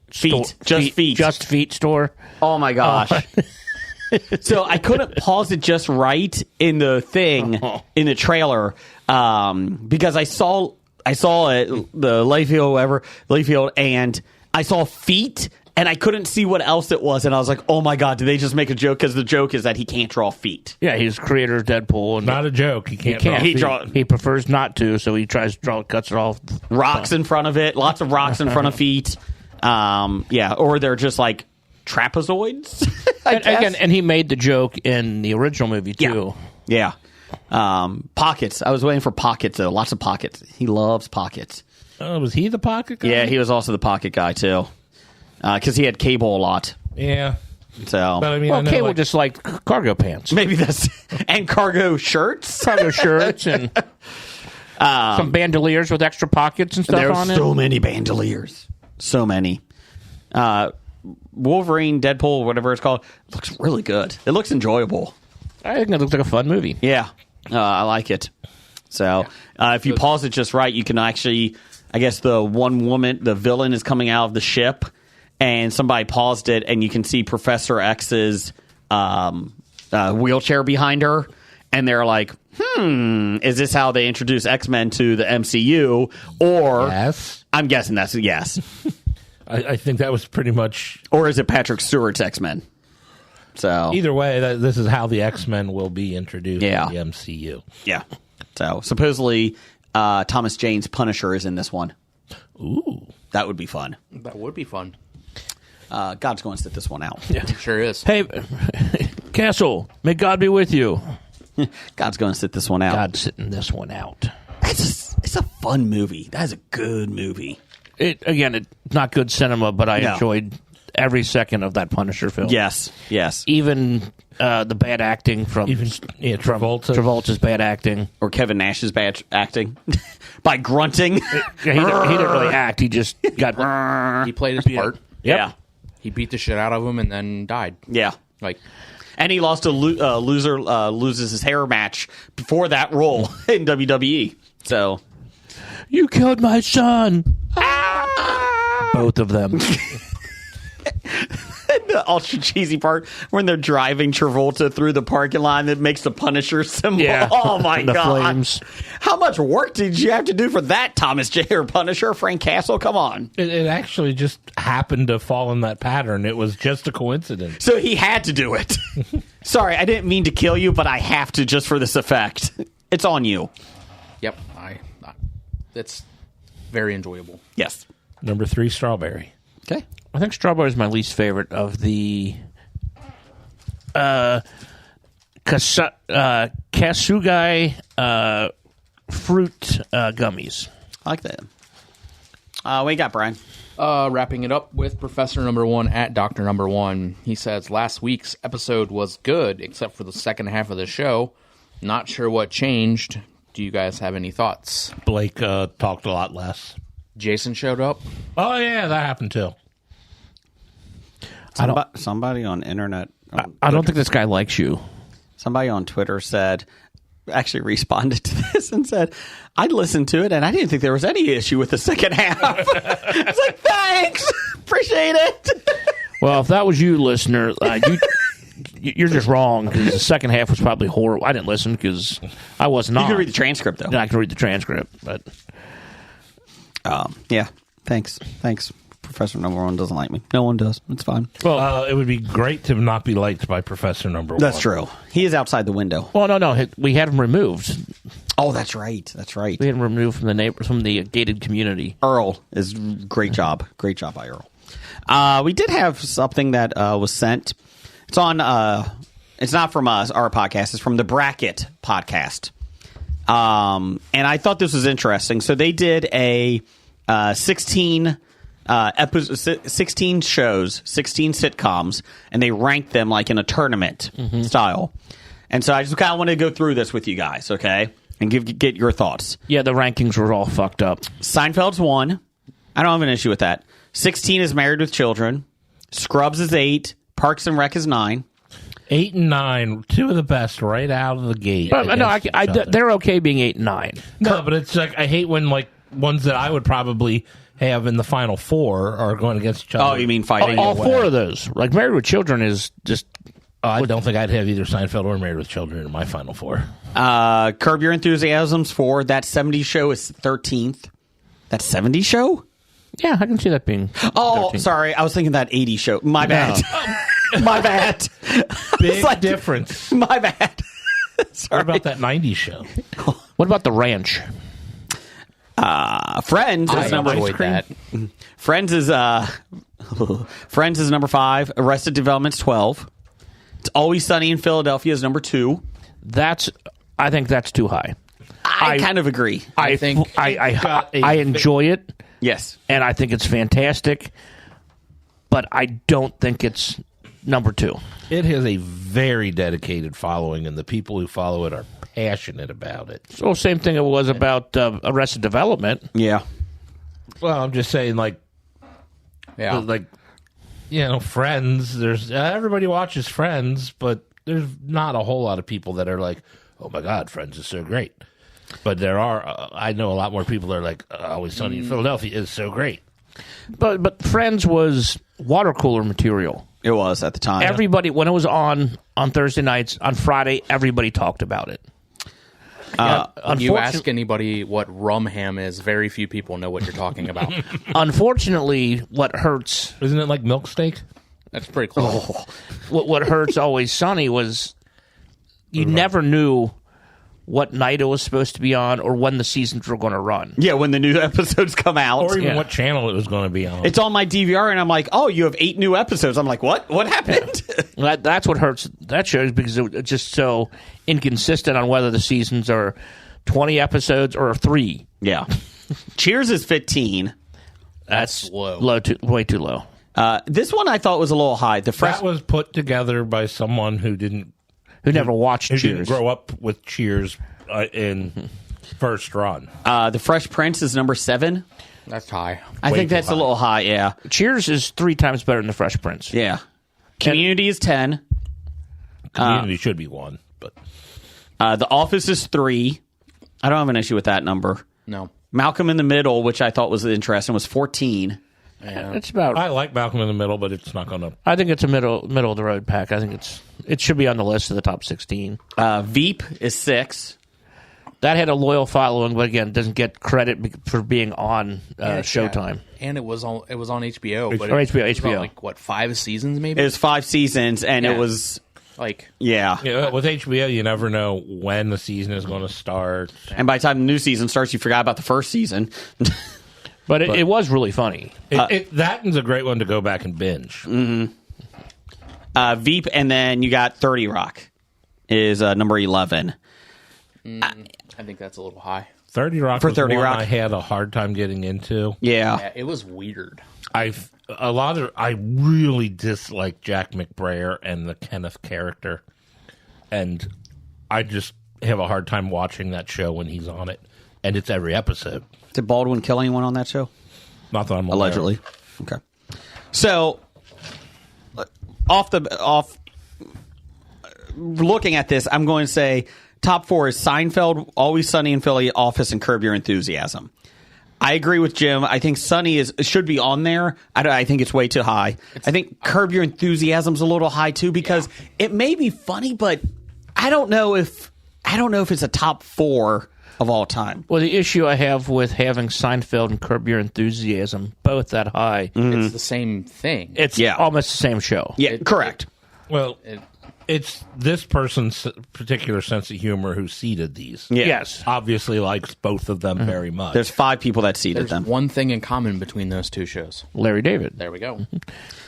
Just Feet store. Oh my gosh. So I couldn't pause it just right in the thing in the trailer because I saw it, the Layfield, and I saw feet and I couldn't see what else it was, and I was like, oh my god, did they just make a joke? Because the joke is that he can't draw feet. Yeah, he's creator of Deadpool. And not a joke. He can't. He prefers not to, so he tries to cuts it off. Rocks in front of it, lots of rocks in front of feet. or they're just like trapezoids. I guess. And he made the joke in the original movie too. Yeah. Pockets. I was waiting for Pockets though. Lots of Pockets. He loves Pockets. Was he the pocket guy? Yeah, he was also the Pocket guy too. Because he had Cable a lot. Yeah. So, But I mean, Well, I know, Cable like, just like cargo pants, maybe that's and cargo shirts. cargo shirts, and some bandoliers with extra pockets and stuff There's on it. so many bandoliers. So many. Wolverine, Deadpool, whatever it's called, looks really good. It looks enjoyable. I think it looks like a fun movie. Yeah, I like it. So if you pause it just right, you can actually, I guess the one woman, the villain is coming out of the ship, and somebody paused it, and you can see Professor X's wheelchair behind her, and they're like, is this how they introduce X-Men to the MCU? Or, Yes. I'm guessing that's a yes. I think that was pretty much. Or is it Patrick Stewart's X-Men? So Either way, this is how the X-Men will be introduced Yeah. in the MCU. yeah. So supposedly Thomas Jane's Punisher is in this one. Ooh. That would be fun. That would be fun. God's going to sit this one out. Sure is. Hey, Castle, may God be with you. God's going to sit this one out. God's sitting this one out. It's a fun movie. That is a good movie. It's not good cinema, but I No. enjoyed every second of that Punisher film. Yes. Even the bad acting from Travolta's bad acting. Or Kevin Nash's bad acting by grunting. Yeah, he didn't really act. He just got. He played his part. Yeah. He beat the shit out of him and then died. Yeah. Like, And he lost a loser loses his hair match before that role in WWE. So You killed my son. Both of them. the ultra cheesy part when they're driving Travolta through the parking lot that makes the Punisher symbol. Yeah. Oh my The god! flames. How much work did you have to do for that, Thomas J. or Punisher? Frank Castle, come on! It actually just happened to fall in that pattern. It was just a coincidence. So he had to do it. Sorry, I didn't mean to kill you, but I have to just for this effect. It's on you. yep, it's very enjoyable. Yes. Number 3, Strawberry. Okay. I think Strawberry is my least favorite of the Kasugai fruit gummies. I like that. What you got, Brian? Wrapping it up with Professor Number 1 at Dr. Number 1. He says, last week's episode was good, except for the second half of the show. Not sure what changed. Do you guys have any thoughts? Blake talked a lot less. Jason showed up. Oh, yeah, that happened too. Somebody on internet. I don't think this guy likes you. Somebody on Twitter actually responded to this and said, I'd listened to it and I didn't think there was any issue with the second half. It's like, thanks. Appreciate it. Well, if that was you, listener, you're just wrong because the second half was probably horrible. I didn't listen because I was not. You can read the transcript, though. I can read the transcript, but Yeah. Thanks. Professor Number 1 doesn't like me. No one does. It's fine. Well, it would be great to not be liked by Professor Number 1. That's true. He is outside the window. well, no, we had him removed. Oh, that's right. We We had him removed from the gated community. Earl is great job. Great job by Earl. We did have something that was sent. It's on. It's not from us, our podcast. It's from the Bracket podcast. And I thought this was interesting. So they did a 16 shows, 16 sitcoms, and they ranked them like in a tournament style. And so I just kind of want to go through this with you guys, okay? And get your thoughts. Yeah, the rankings were all fucked up. Seinfeld's 1. I don't have an issue with that. 16 is Married with Children. Scrubs is 8. Parks and Rec is 9. 8 and 9, 2 of the best right out of the gate. But no, against each other. they're okay being 8 and 9. No, but it's like I hate when like ones that I would probably have in the final 4 are going against each other. Oh, you mean fighting? All 4 of those, like Married with Children, is just. I don't think I'd have either Seinfeld or Married with Children in my final 4. Curb Your Enthusiasm's 4. That 70s Show is 13th. That 70s Show? Yeah, I can see that being. Oh, 13. sorry. I was thinking that 80s Show. My bad. My bad. Big like- difference. My bad. What Sorry. about that 90s show? What about The Ranch? Friends is I number enjoyed that. Friends is Friends is number 5. Arrested Development's 12. It's Always Sunny in Philadelphia is number 2. I think that's too high. I kind of agree. I think I enjoy it, Yes. and I think it's fantastic, but I don't think it's number 2. It has a very dedicated following, and the people who follow it are passionate about it. So same thing it was about Arrested Development. Yeah. Well, I'm just saying, like, Friends. There's everybody watches Friends, but there's not a whole lot of people that are like, "Oh my God, Friends is so great." But there are. I know a lot more people that are like, "Always Sunny in Philadelphia is so great." But Friends was water cooler material. It was at the time. Everybody, when it was on Thursday nights, on Friday, everybody talked about it. You ask anybody what rum ham is, very few people know what you're talking about. Unfortunately, what hurts, Isn't it like milk steak? That's pretty close. what hurts Always Sunny was you never knew what night it was supposed to be on or when the seasons were going to run. Yeah, when the new episodes come out. Or even Yeah. what channel it was going to be on. It's on my DVR, and I'm like, oh, you have 8 new episodes. I'm like, what? What happened? That's what hurts that show is because it's just so inconsistent on whether the seasons are 20 episodes or 3. Yeah. Cheers is 15. That's low. Way too low. This one I thought was a little high. The fresh that was put together by someone who didn't Who never watched Cheers. grow up with Cheers in first run. The Fresh Prince is number 7. That's high. I think that's a little high. Yeah. Cheers is 3 times better than The Fresh Prince. Yeah. Community is 10. Community should be 1, but The Office is 3. I don't have an issue with that number. No. Malcolm in the Middle, which I thought was interesting, was 14. It's about. I like Malcolm in the Middle, but it's not going to. I think it's a middle of the road pack. I think it should be on the list of the top 16. Veep is 6. That had a loyal following, but again, doesn't get credit for being on Showtime. And it was on HBO. But Or it HBO. was on, like, what, 5 seasons maybe? It was 5 seasons, and Yeah. it was, Like, yeah. Yeah, with HBO, you never know when the season is going to start. And by the time the new season starts, you forgot about the first season. But it was really funny. That is a great one to go back and binge. Veep, and then you got 30 Rock is number 11. I think that's a little high. 30 Rock For was 30 one Rock. I had a hard time getting into. Yeah. Yeah, it was weird. I really dislike Jack McBrayer and the Kenneth character, and I just have a hard time watching that show when he's on it, and it's every episode. Did Baldwin kill anyone on that show? Not that I'm aware. Allegedly. Okay. So, looking at this, I'm going to say top 4 is Seinfeld, Always Sunny in Philly, Office, and Curb Your Enthusiasm. I agree with Jim. I think Sunny should be on there. I think it's way too high. I think Curb Your Enthusiasm's a little high too because it may be funny, but I don't know if it's a top 4 of all time. Well, the issue I have with having Seinfeld and Curb Your Enthusiasm both that high, It's the same thing. it's Yeah. almost the same show. Yeah, correct. Well, it's this person's particular sense of humor who seeded these. Yeah. Yes. Obviously likes both of them very much. There's 5 people that seeded There's them. one thing in common between those two shows. Larry David. There we go.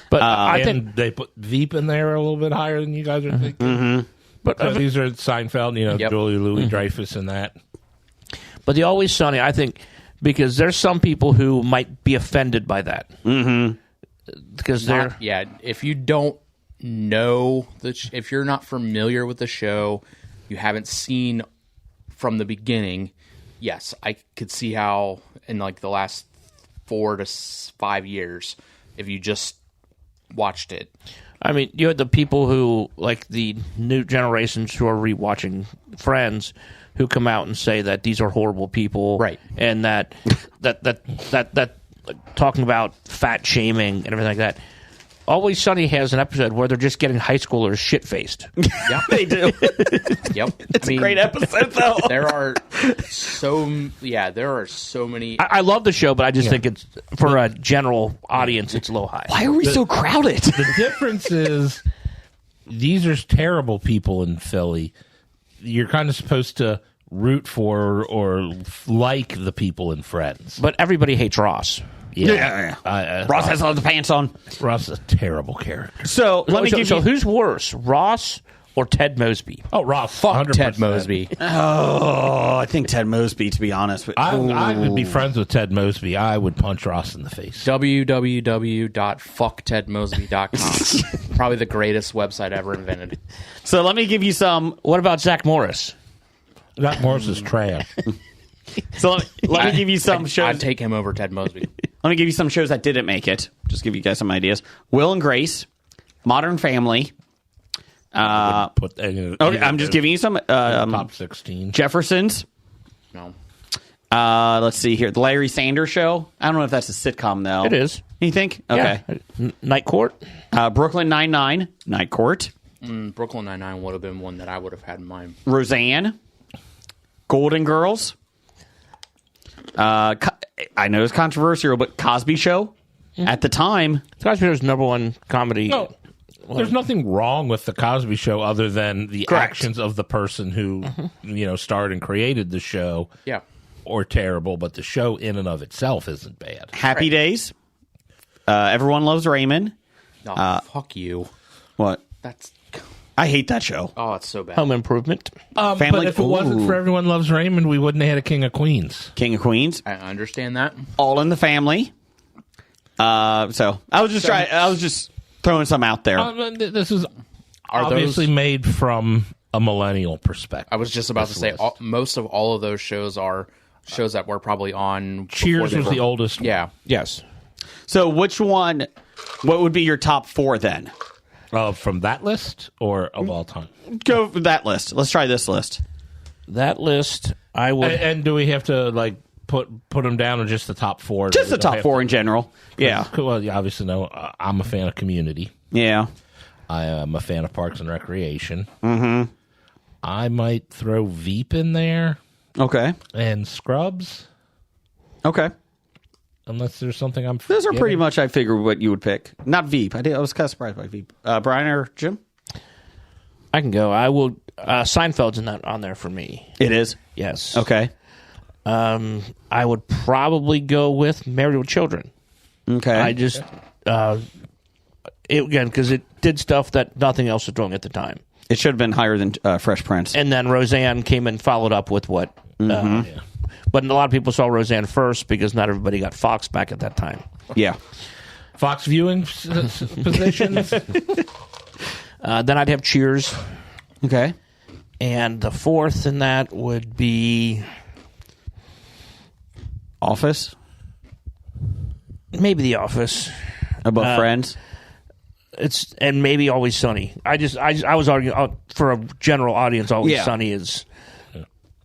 But I and think they put Veep in there a little bit higher than you guys are thinking. but These are Seinfeld, Yep. Julie Louis-Dreyfus and that. But the Always Sunny, I think, because there's some people who might be offended by that. Mm-hmm. Because they're... Yeah, if you don't know, if you're not familiar with the show, you haven't seen from the beginning, yes, I could see how in like the last 4 to 5 years, if you just watched it. I mean, you had the people who, like the new generations who are rewatching Friends, who come out and say that these are horrible people, Right. And that talking about fat shaming and everything like that. Always Sunny has an episode where they're just getting high schoolers shit faced. Yep. They do. Yep. It's a great episode, though. There are so many. I love the show, but I just think it's for a general audience, it's a little high. Why are we so crowded? The difference is these are terrible people in Philly. You're kind of supposed to root for or like the people in Friends. But everybody hates Ross. Ross has all the pants on. Ross is a terrible character. So let me give you. who's worse, Ross or Ted Mosby? Oh, Ross. Fuck 100%. Ted Mosby. Oh, I think Ted Mosby, to be honest. I would be friends with Ted Mosby. I would punch Ross in the face. www.fucktedmosby.com. Probably the greatest website ever invented. So let me give you some. What about Zach Morris? That Morris is trash. So let me give you some shows. I'd take him over Ted Mosby. Let me give you some shows that didn't make it. Just give you guys some ideas. Will and Grace, Modern Family. Okay, I'm just giving you some. top 16. Jeffersons. No. Let's see here. The Larry Sanders Show. I don't know if that's a sitcom, though. It is. You think? Okay. Yeah. Night Court. Brooklyn Nine-Nine. Night Court. Brooklyn Nine-Nine would have been one that I would have had in mind. Roseanne. Golden Girls. I know it's controversial, but Cosby Show. At the time. Cosby Show's number one comedy. No, there's nothing wrong with the Cosby Show other than the Correct. actions of the person who, starred and created the show. Yeah. Or terrible, but the show in and of itself isn't bad. Happy Days. Everyone Loves Raymond. No, fuck you. What? That's... I hate that show. Oh, it's so bad. Home Improvement. Family- But if it wasn't for Everyone Loves Raymond, we wouldn't have had a King of Queens. King of Queens. I understand that. All in the Family. So I was just throwing some out there. This is Are obviously those... made from a millennial perspective. I was just about to say, list. most of all of those shows are shows that were probably on... Cheers before was they the were- oldest. Yeah. Yes. So what would be your top 4 then? From that list or of all time? Go with that list. Let's try this list. That list, I would. And do we have to put them down or just the top 4? Just the top 4 in general. Yeah. Well, you obviously know I'm a fan of Community. Yeah. I am a fan of Parks and Recreation. Mm-hmm. I might throw Veep in there Okay. and Scrubs, Okay. unless there's something I'm Those are forgetting. pretty much, I figured, what you would pick. Not Veep. I was kind of surprised by Veep. Brian or Jim? I can go. I will. Seinfeld's on there for me. It is. Yes. Okay. I would probably go with Married with Children. Okay. I just because it did stuff that nothing else was doing at the time. It should have been higher than Fresh Prince. And then Roseanne came and followed up with what. But a lot of people saw Roseanne first because not everybody got Fox back at that time. Yeah. Fox viewing positions. Then I'd have Cheers. Okay. And the fourth in that would be Office? maybe The Office. Above Friends? And maybe Always Sunny. I was arguing for a general audience. Always Yeah. Sunny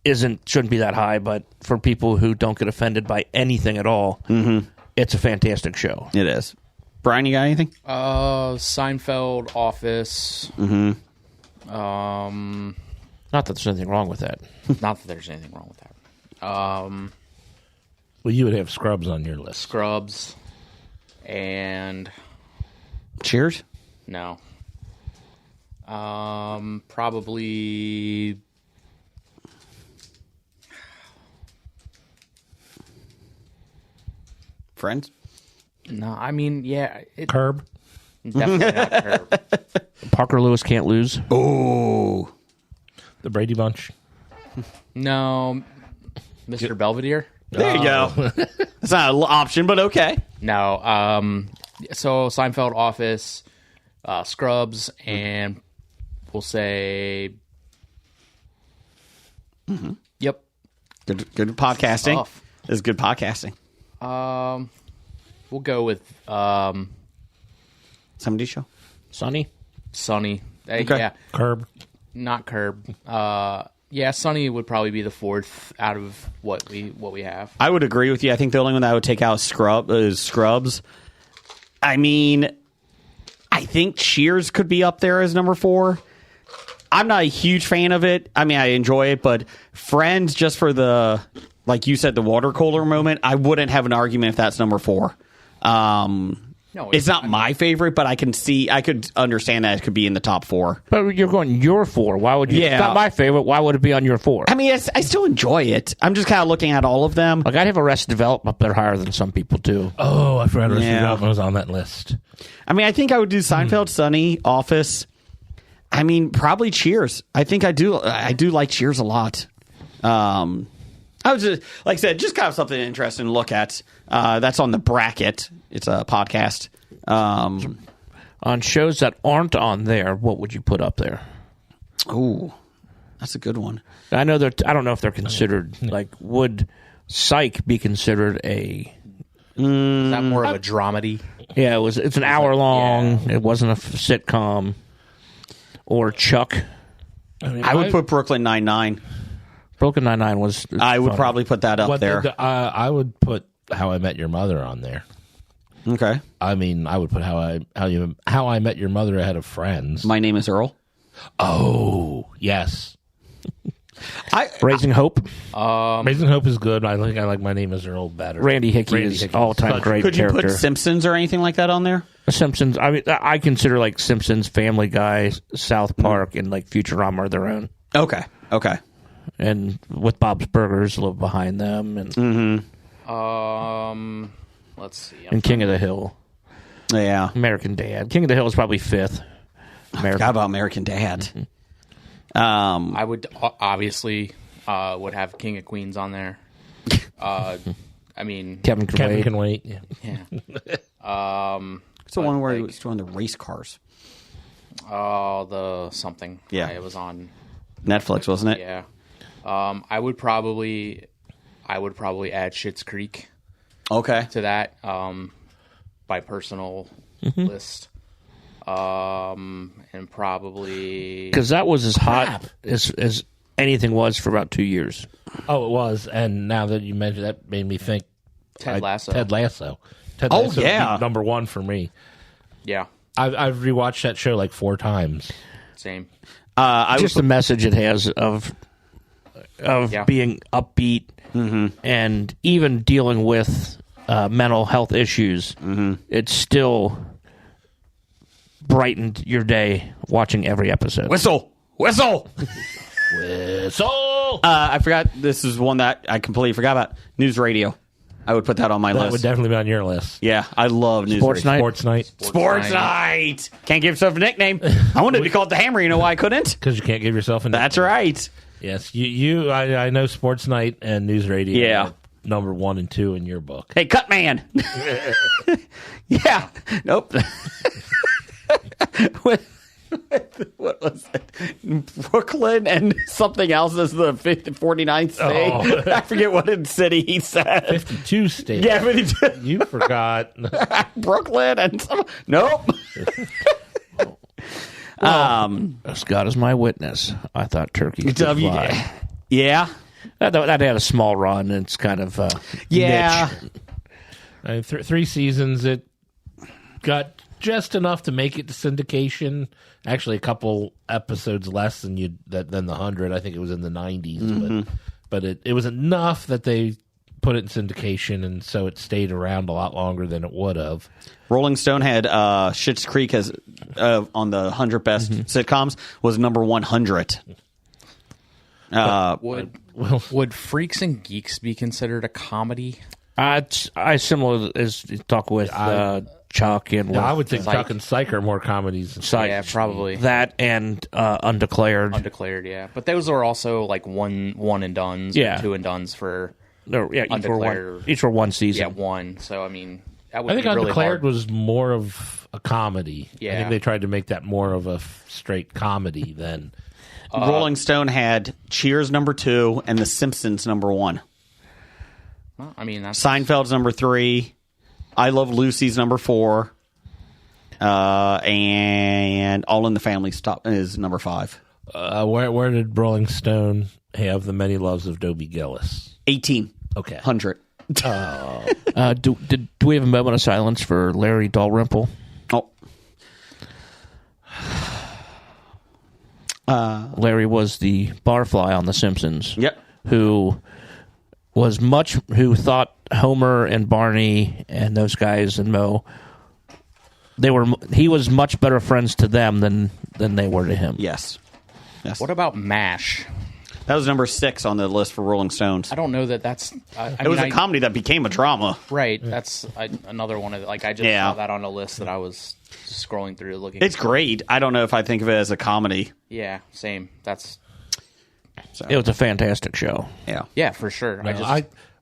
shouldn't be that high, but for people who don't get offended by anything at all, it's a fantastic show. It is. Brian, you got anything? Seinfeld, Office. Not that there's anything wrong with that. Not that there's anything wrong with that. Well, you would have Scrubs on your list. Scrubs. And... Cheers? No. Probably... Friends? No, I mean, yeah. Curb. Definitely not Curb. Parker Lewis Can't Lose. Oh. The Brady Bunch. No. Mr. Belvedere? There you go. That's not an option, but okay. No. So Seinfeld, Office, Scrubs, and we'll say... Yep. Good podcasting. Tough. This is good podcasting. We'll go with Somebody show. Sunny. Sunny. Okay. Yeah, Curb. not Curb. Yeah, Sunny would probably be the fourth out of what we have. I would agree with you. I think the only one that I would take out is Scrubs. I mean, I think Cheers could be up there as number 4. I'm not a huge fan of it. I mean, I enjoy it, but Friends, just for the, like you said, the water cooler moment, I wouldn't have an argument if that's number 4. No, It's not my favorite, but I could understand that it could be in the top 4. But you're going your 4. Why would you? Yeah. It's not my favorite. Why would it be on your 4? I mean, I still enjoy it. I'm just kind of looking at all of them. Like, I'd have Arrested Development up there higher than some people, too. Oh, I forgot Arrested Yeah. Development was on that list. I mean, I think I would do Seinfeld, Sunny, Office. I mean, probably Cheers. I think I do like Cheers a lot. I was just, like I said, just kind of something interesting to look at. That's on The Bracket. It's a podcast. On shows that aren't on there, what would you put up there? Oh, that's a good one. I know I don't know if they're considered, like, would Psych be considered a... Is that more of a dramedy? Yeah, it's an hour long. It wasn't a sitcom. Or Chuck. I would put Brooklyn Nine-Nine. Brooklyn Nine-Nine was... I would fun. probably put that up there. I would put How I Met Your Mother on there. Okay. I mean, I would put How I Met Your Mother ahead of Friends. My Name is Earl. Oh, yes. Raising Hope. Raising Hope is good. I like My Name is Earl better. Randy Hickey is all-time great Could you character. put Simpsons or anything like that on there? Simpsons. I mean, I consider, like, Simpsons, Family Guy, South Park, and, like, Futurama are their own. Okay. And with Bob's Burgers a little behind them, and Let's see. and King of the Hill, Yeah. American Dad. King of the Hill is probably 5th. Forgot about American Dad. I would obviously would have King of Queens on there. I mean, Kevin Kevin Wade. can wait. Yeah. yeah. It's the one where he was doing the race cars. Oh, the something. Yeah. It was on. Netflix, wasn't it? Yeah. I would probably add Schitt's Creek Okay. to that by personal list. And probably Because that was as hot as anything was for about 2 years. Oh, it was. And now that you mentioned that, made me think Ted Lasso. Ted Lasso Oh, would be yeah. number 1 for me. Yeah, I've rewatched that show like 4 times. same. Just the message it has of Yeah. being upbeat and even dealing with mental health issues. It still brightened your day watching every episode. Whistle! So I forgot. This is one that I completely forgot about. News Radio. I would put that on my that list. would definitely be on your list. Yeah, I love News Sports Radio. Night. Sports Night. Sports Night. Can't give yourself a nickname. I wanted to be called the Hammer. You know why I couldn't? Because you can't give yourself a That's right. Yes, I know Sports Night and News Radio. Yeah. are number 1 and 2 in your book. Hey, Cut Man. Yeah. Nope. what was it? Brooklyn and something else is the 49th state. Oh. I forget what city he said. 52 states. Yeah, 52. You forgot. Brooklyn and nope. As God is my witness, I thought turkey could fly. Yeah. That had a small run. It's kind of Yeah. niche. 3 seasons. It got just enough to make it to syndication. Actually, a couple episodes less than the 100. I think it was in the 90s, but it was enough that they put it in syndication, and so it stayed around a lot longer than it would have. Rolling Stone had Schitt's Creek as on the 100 best sitcoms was number 100. Would Freaks and Geeks be considered a comedy? I similar as you talk with Chuck and I would think Psych. Chuck and Psych are more comedies. Than Psych. Yeah, probably. That and Undeclared. Undeclared, yeah. But those are also like one and dones, Yeah. or 2 and dones for No, yeah, Undeclared. each were one season. one. So I mean, that would I think be really Undeclared hard. was more of a comedy. I Yeah. think they tried to make that more of a straight comedy than. Rolling Stone had Cheers number 2 and The Simpsons number 1. Well, I mean, that's Seinfeld's number 3. I Love Lucy's number 4. And All in the Family is number 5. Where did Rolling Stone have The Many Loves of Dobie Gillis? 18. Okay. 100. Do we have a moment of silence for Larry Dalrymple? Oh. Larry was the barfly on The Simpsons. Yep. Who thought Homer and Barney and those guys and Moe he was much better friends to them than they were to him. Yes. What about MASH? That was number 6 on the list for Rolling Stones. I don't know that that's. It was a comedy that became a drama. Right. That's another one of the, like I just saw that on a list that I was just scrolling through looking. It's great. I don't know if I think of it as a comedy. Yeah, same. That's. So. It was a fantastic show. Yeah, for sure.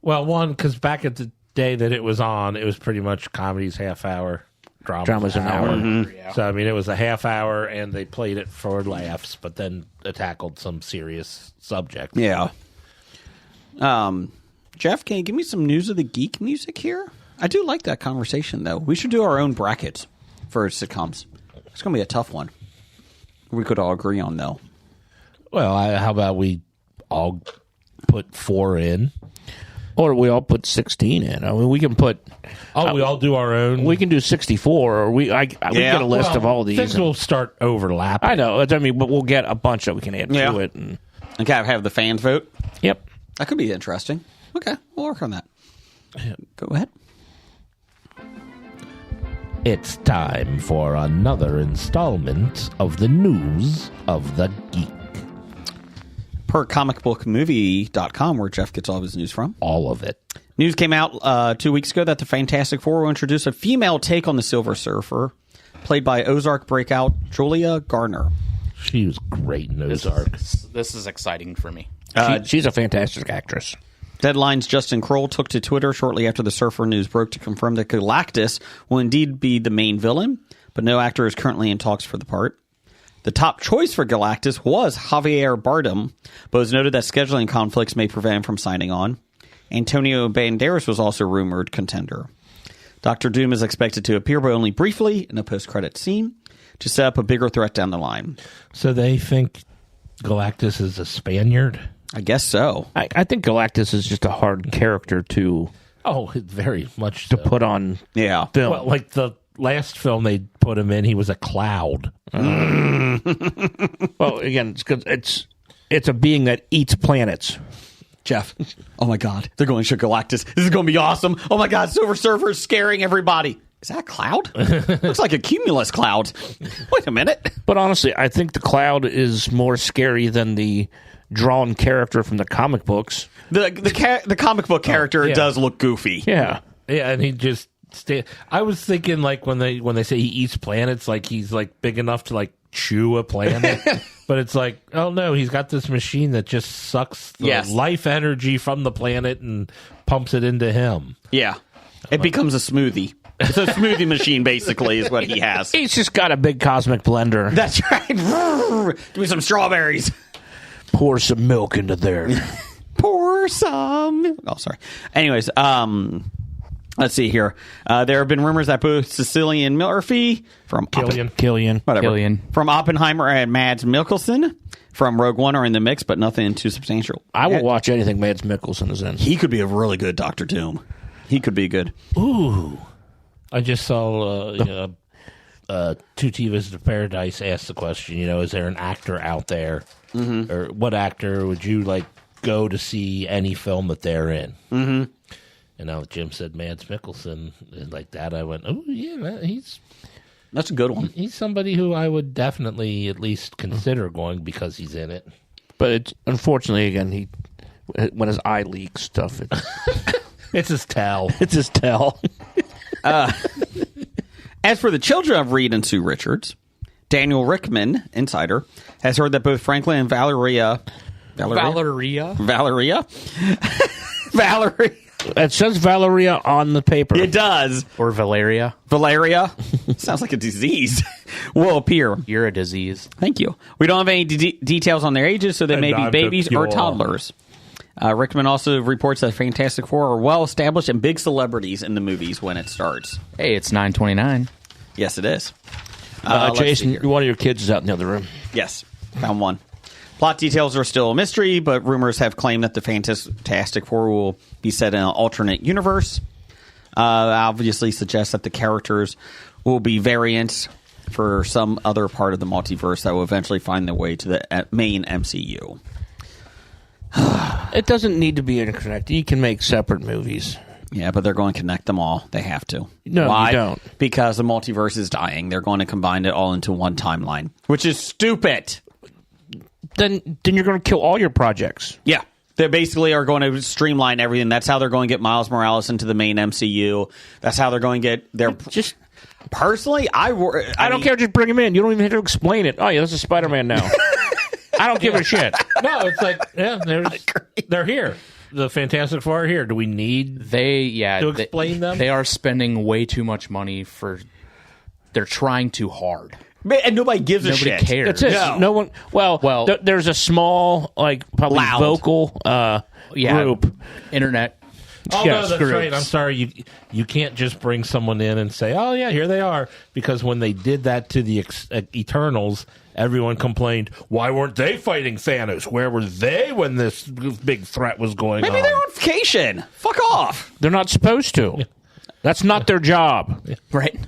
One, because back at the day that it was on, it was pretty much comedies half hour, drama's an hour. Mm-hmm. Yeah. So I mean, it was a half hour, and they played it for laughs, but then it tackled some serious subject. Yeah. Jeff, can you give me some news of the geek music here? I do like that conversation, though. We should do our own brackets for sitcoms. It's going to be a tough one. We could all agree on, though. Well, how about we all put 4 in? Or we all put 16 in. I mean, we can put. We all do our own. We can do 64, or we get a list of all these. Things will start overlapping. I know. I mean, but we'll get a bunch that we can add to it. And have the fans vote? Yep. That could be interesting. Okay, we'll work on that. Go ahead. It's time for another installment of the News of the Geek. Per comicbookmovie.com, where Jeff gets all of his news from. All of it. News came out 2 weeks ago that the Fantastic Four will introduce a female take on the Silver Surfer, played by Ozark breakout Julia Garner. She was great in Ozark. This is exciting for me. She's a fantastic actress. Deadline's Justin Kroll took to Twitter shortly after the Surfer news broke to confirm that Galactus will indeed be the main villain, but no actor is currently in talks for the part. The top choice for Galactus was Javier Bardem, but it was noted that scheduling conflicts may prevent him from signing on. Antonio Banderas was also rumored contender. Dr. Doom is expected to appear, but only briefly, in a post-credit scene to set up a bigger threat down the line. So they think Galactus is a Spaniard? I guess so. I think Galactus is just a hard character to very much so. put on Yeah. film. Well, like the last film they put him in, he was a cloud. Well, again, it's a being that eats planets. Jeff. Oh my God. They're going to show Galactus. This is going to be awesome. Oh my God. Silver Surfer is scaring everybody. Is that a cloud? Looks like a cumulus cloud. Wait a minute. But honestly, I think the Cloud is more scary than the drawn character from the comic books. The comic book character does look goofy. Yeah. Yeah, and he just I was thinking like when they say he eats planets, like he's like big enough to like chew a planet. But it's like, oh no, he's got this machine that just sucks the life energy from the planet and pumps it into him. Yeah. It becomes a smoothie. It's a smoothie machine, basically, is what he has. He's just got a big cosmic blender. That's right. Give me some strawberries. Pour some milk into there. Pour some. Oh, sorry. Anyways, let's see here. There have been rumors that both Cillian Murphy from Killian. from Oppenheimer and Mads Mikkelsen from Rogue One are in the mix, but nothing too substantial. I will watch anything Mads Mikkelsen is in. He could be a really good Dr. Doom. He could be good. Ooh. I just saw Tutti Visit to Paradise ask the question, is there an actor out there, or what actor would you like go to see any film that they're in? Mm-hmm. And Jim said Mads Mikkelsen, and like that I went, oh yeah, that's a good one. He's somebody who I would definitely at least consider going because he's in it. But unfortunately, again, when his eye leaks stuff, it's his tell. It's his tell. As for the children of Reed and Sue Richards, Daniel Rickman, insider, has heard that both Franklin and Valeria. It says Valeria on the paper. It does. Or Valeria. Sounds like a disease. Will appear. You're a disease. Thank you. We don't have any details on their ages, so they may be babies or toddlers. Rickman also reports that Fantastic Four are well-established and big celebrities in the movies when it starts. Hey, it's 9:29. Yes, it is. Jason, one of your kids is out in the other room. Yes, found one. Plot details are still a mystery, but rumors have claimed that the Fantastic Four will be set in an alternate universe. Obviously suggests that the characters will be variants for some other part of the multiverse that will eventually find their way to the main MCU. It doesn't need to be interconnected. You can make separate movies. Yeah, but they're going to connect them all. They have to. No, Why? you don't. Because the multiverse is dying. They're going to combine it all into one timeline, which is stupid. Then you're going to kill all your projects. Yeah. They basically are going to streamline everything. That's how they're going to get Miles Morales into the main MCU. That's how they're going to get their... Just Personally, I don't care. Just bring him in. You don't even have to explain it. Oh, yeah, this is Spider-Man now. I don't give a shit. No, it's like, yeah, they're here. The Fantastic Four are here. Do we need to explain them? They are spending way too much money they're trying too hard. And nobody gives a shit. Nobody cares. That's it. No. No one. Well, there's a small, probably Loud. vocal group. Internet. Oh, Yes, no, that's groups. right. I'm sorry. You can't just bring someone in and say, oh, yeah, here they are. Because when they did that to the Eternals, everyone complained, why weren't they fighting Thanos? Where were they when this big threat was going on? Maybe they're on vacation. Fuck off. They're not supposed to. That's not their job. Right.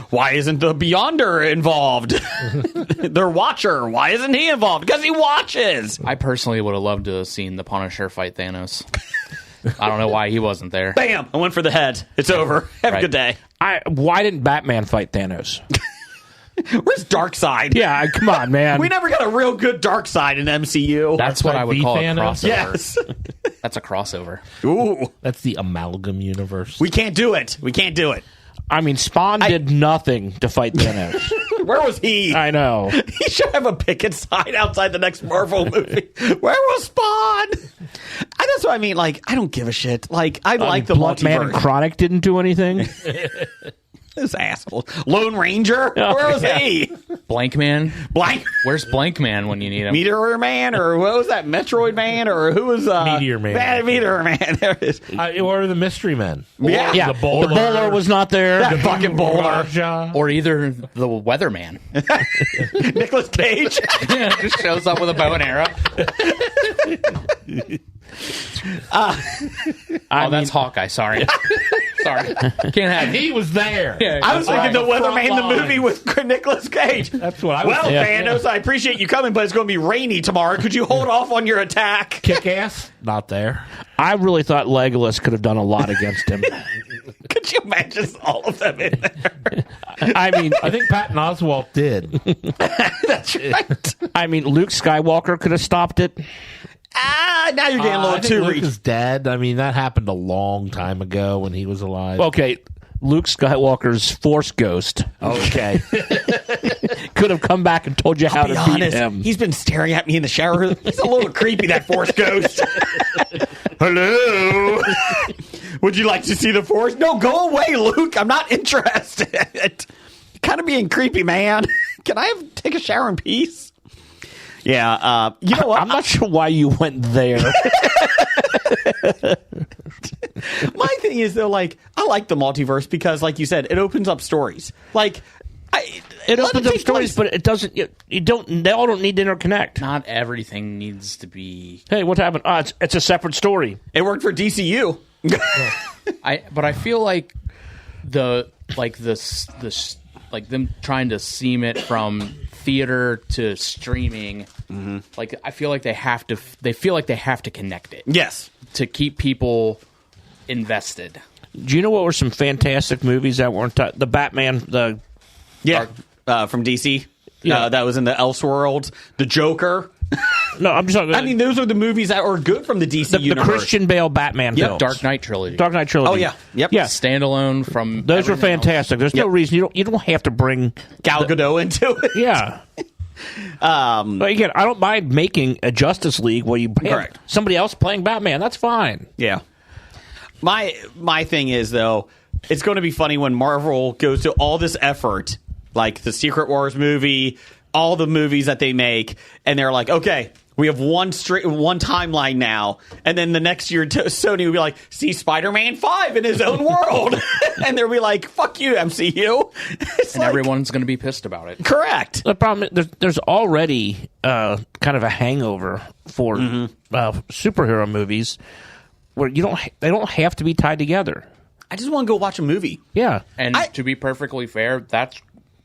Why isn't the Beyonder involved? Their Watcher. Why isn't he involved? Because he watches. I personally would have loved to have seen the Punisher fight Thanos. I don't know why he wasn't there. Bam! I went for the head. It's over. Have a good day. Why didn't Batman fight Thanos? Where's Darkseid? Yeah, come on, man. We never got a real good Darkseid in MCU. That's what I would call a Thanos? crossover. Yes. That's a crossover. Ooh. That's the amalgam universe. We can't do it. We can't do it. I mean, Spawn did nothing to fight Thanos. Where was he? I know. He should have a picket sign outside the next Marvel movie. Where was Spawn? That's what I mean. Like, I don't give a shit. Like, I like the Blunt Man and multiverse. Chronic didn't do anything. This asshole. Lone Ranger? Where was he? Blank Man? Blank Where's Blank Man when you need him? Meteor Man? Or what was that? Metroid Man? Or who was Meteor Man. Meteor Man. There it is. Or the Mystery Men. Yeah. The Bowler. The Bowler was not there. That fucking bowler. Raja. Or either the Weatherman. Nicolas Cage. Just shows up with a bow and arrow. That's Hawkeye. Sorry. Sorry. Can't have He was there. I was thinking the Weatherman, the Front movie with Nicolas Cage. That's what I was Well, Thanos, I appreciate you coming, but it's going to be rainy tomorrow. Could you hold off on your attack? Kick-Ass? Not there. I really thought Legolas could have done a lot against him. Could you imagine all of them in there? I mean, I think Patton Oswalt did. That's right. I mean, Luke Skywalker could have stopped it. Now you're getting a I little think too Luke reach. is dead. I mean, that happened a long time ago when he was alive. Okay, Luke Skywalker's Force Ghost. Okay. Could have come back and told you how to beat him. He's been staring at me in the shower. He's a little creepy, that Force Ghost. Hello. Would you like to see the Force? No, go away, Luke. I'm not interested. Kind of being creepy, man. Can I take a shower in peace? Yeah, you know what? I'm not sure why you went there. My thing is, though, like, I like the multiverse because, like you said, it opens up stories. Like, It opens up stories, but it doesn't. You don't. They all don't need to interconnect. Not everything needs to be. Hey, what happened? It's a separate story. It worked for DCU. But I feel like them trying to seam it from theater to streaming. Mm-hmm. Like I feel like they have to. They feel like they have to connect it. Yes. To keep people invested. Do you know what were some fantastic movies that weren't the Batman? From DC. Yeah. That was in the Elseworlds. The Joker. No, I'm just talking. I mean, those are the movies that were good from the DC the universe. Christian Bale Batman films. Dark Knight trilogy. Dark Knight trilogy. Oh, yeah. Yep. Yeah. Standalone from Those were everything else. fantastic. There's no reason you don't have to bring Gal Gadot into it. Yeah. But again, I don't mind making a Justice League where you have Correct. somebody else playing Batman. That's fine. Yeah. My thing is, though, it's going to be funny when Marvel goes to all this effort, like the Secret Wars movie, all the movies that they make, and they're like, okay, we have one timeline now, and then the next year Sony will be like, see Spider-Man 5 in his own world, and they'll be like, fuck you, MCU. And everyone's going to be pissed about it. Correct. The problem is there's already kind of a hangover for superhero movies where they don't have to be tied together. I just want to go watch a movie. Yeah. And to be perfectly fair, that's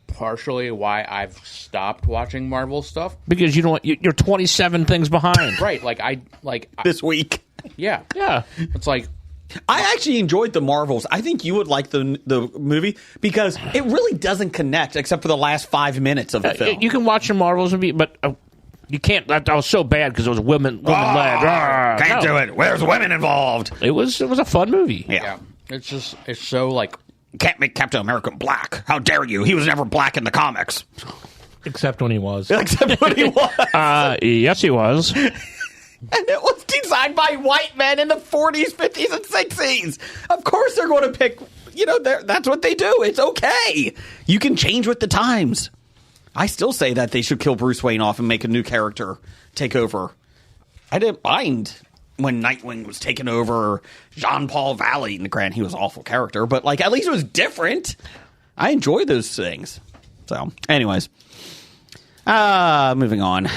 partially why I've stopped watching Marvel stuff. Because you're 27 things behind. Right, This week. yeah. Yeah. It's like I actually enjoyed The Marvels. I think you would like the movie because it really doesn't connect except for the last 5 minutes of the film. You can watch the Marvels movie, but you can't. That was so bad because it was women led. Can't do it. There's women involved. It was a fun movie. Yeah. It's so like Can't make Captain America black. How dare you? He was never black in the comics. Except when he was. Except when he was. Yes, he was. And it was designed by white men in the 40s, 50s, and 60s. Of course they're going to pick, that's what they do. It's okay. You can change with the times. I still say that they should kill Bruce Wayne off and make a new character take over. I didn't mind when Nightwing was taken over, Jean-Paul Valley. And granted, he was an awful character, but at least it was different. I enjoy those things. So, anyways. Moving on.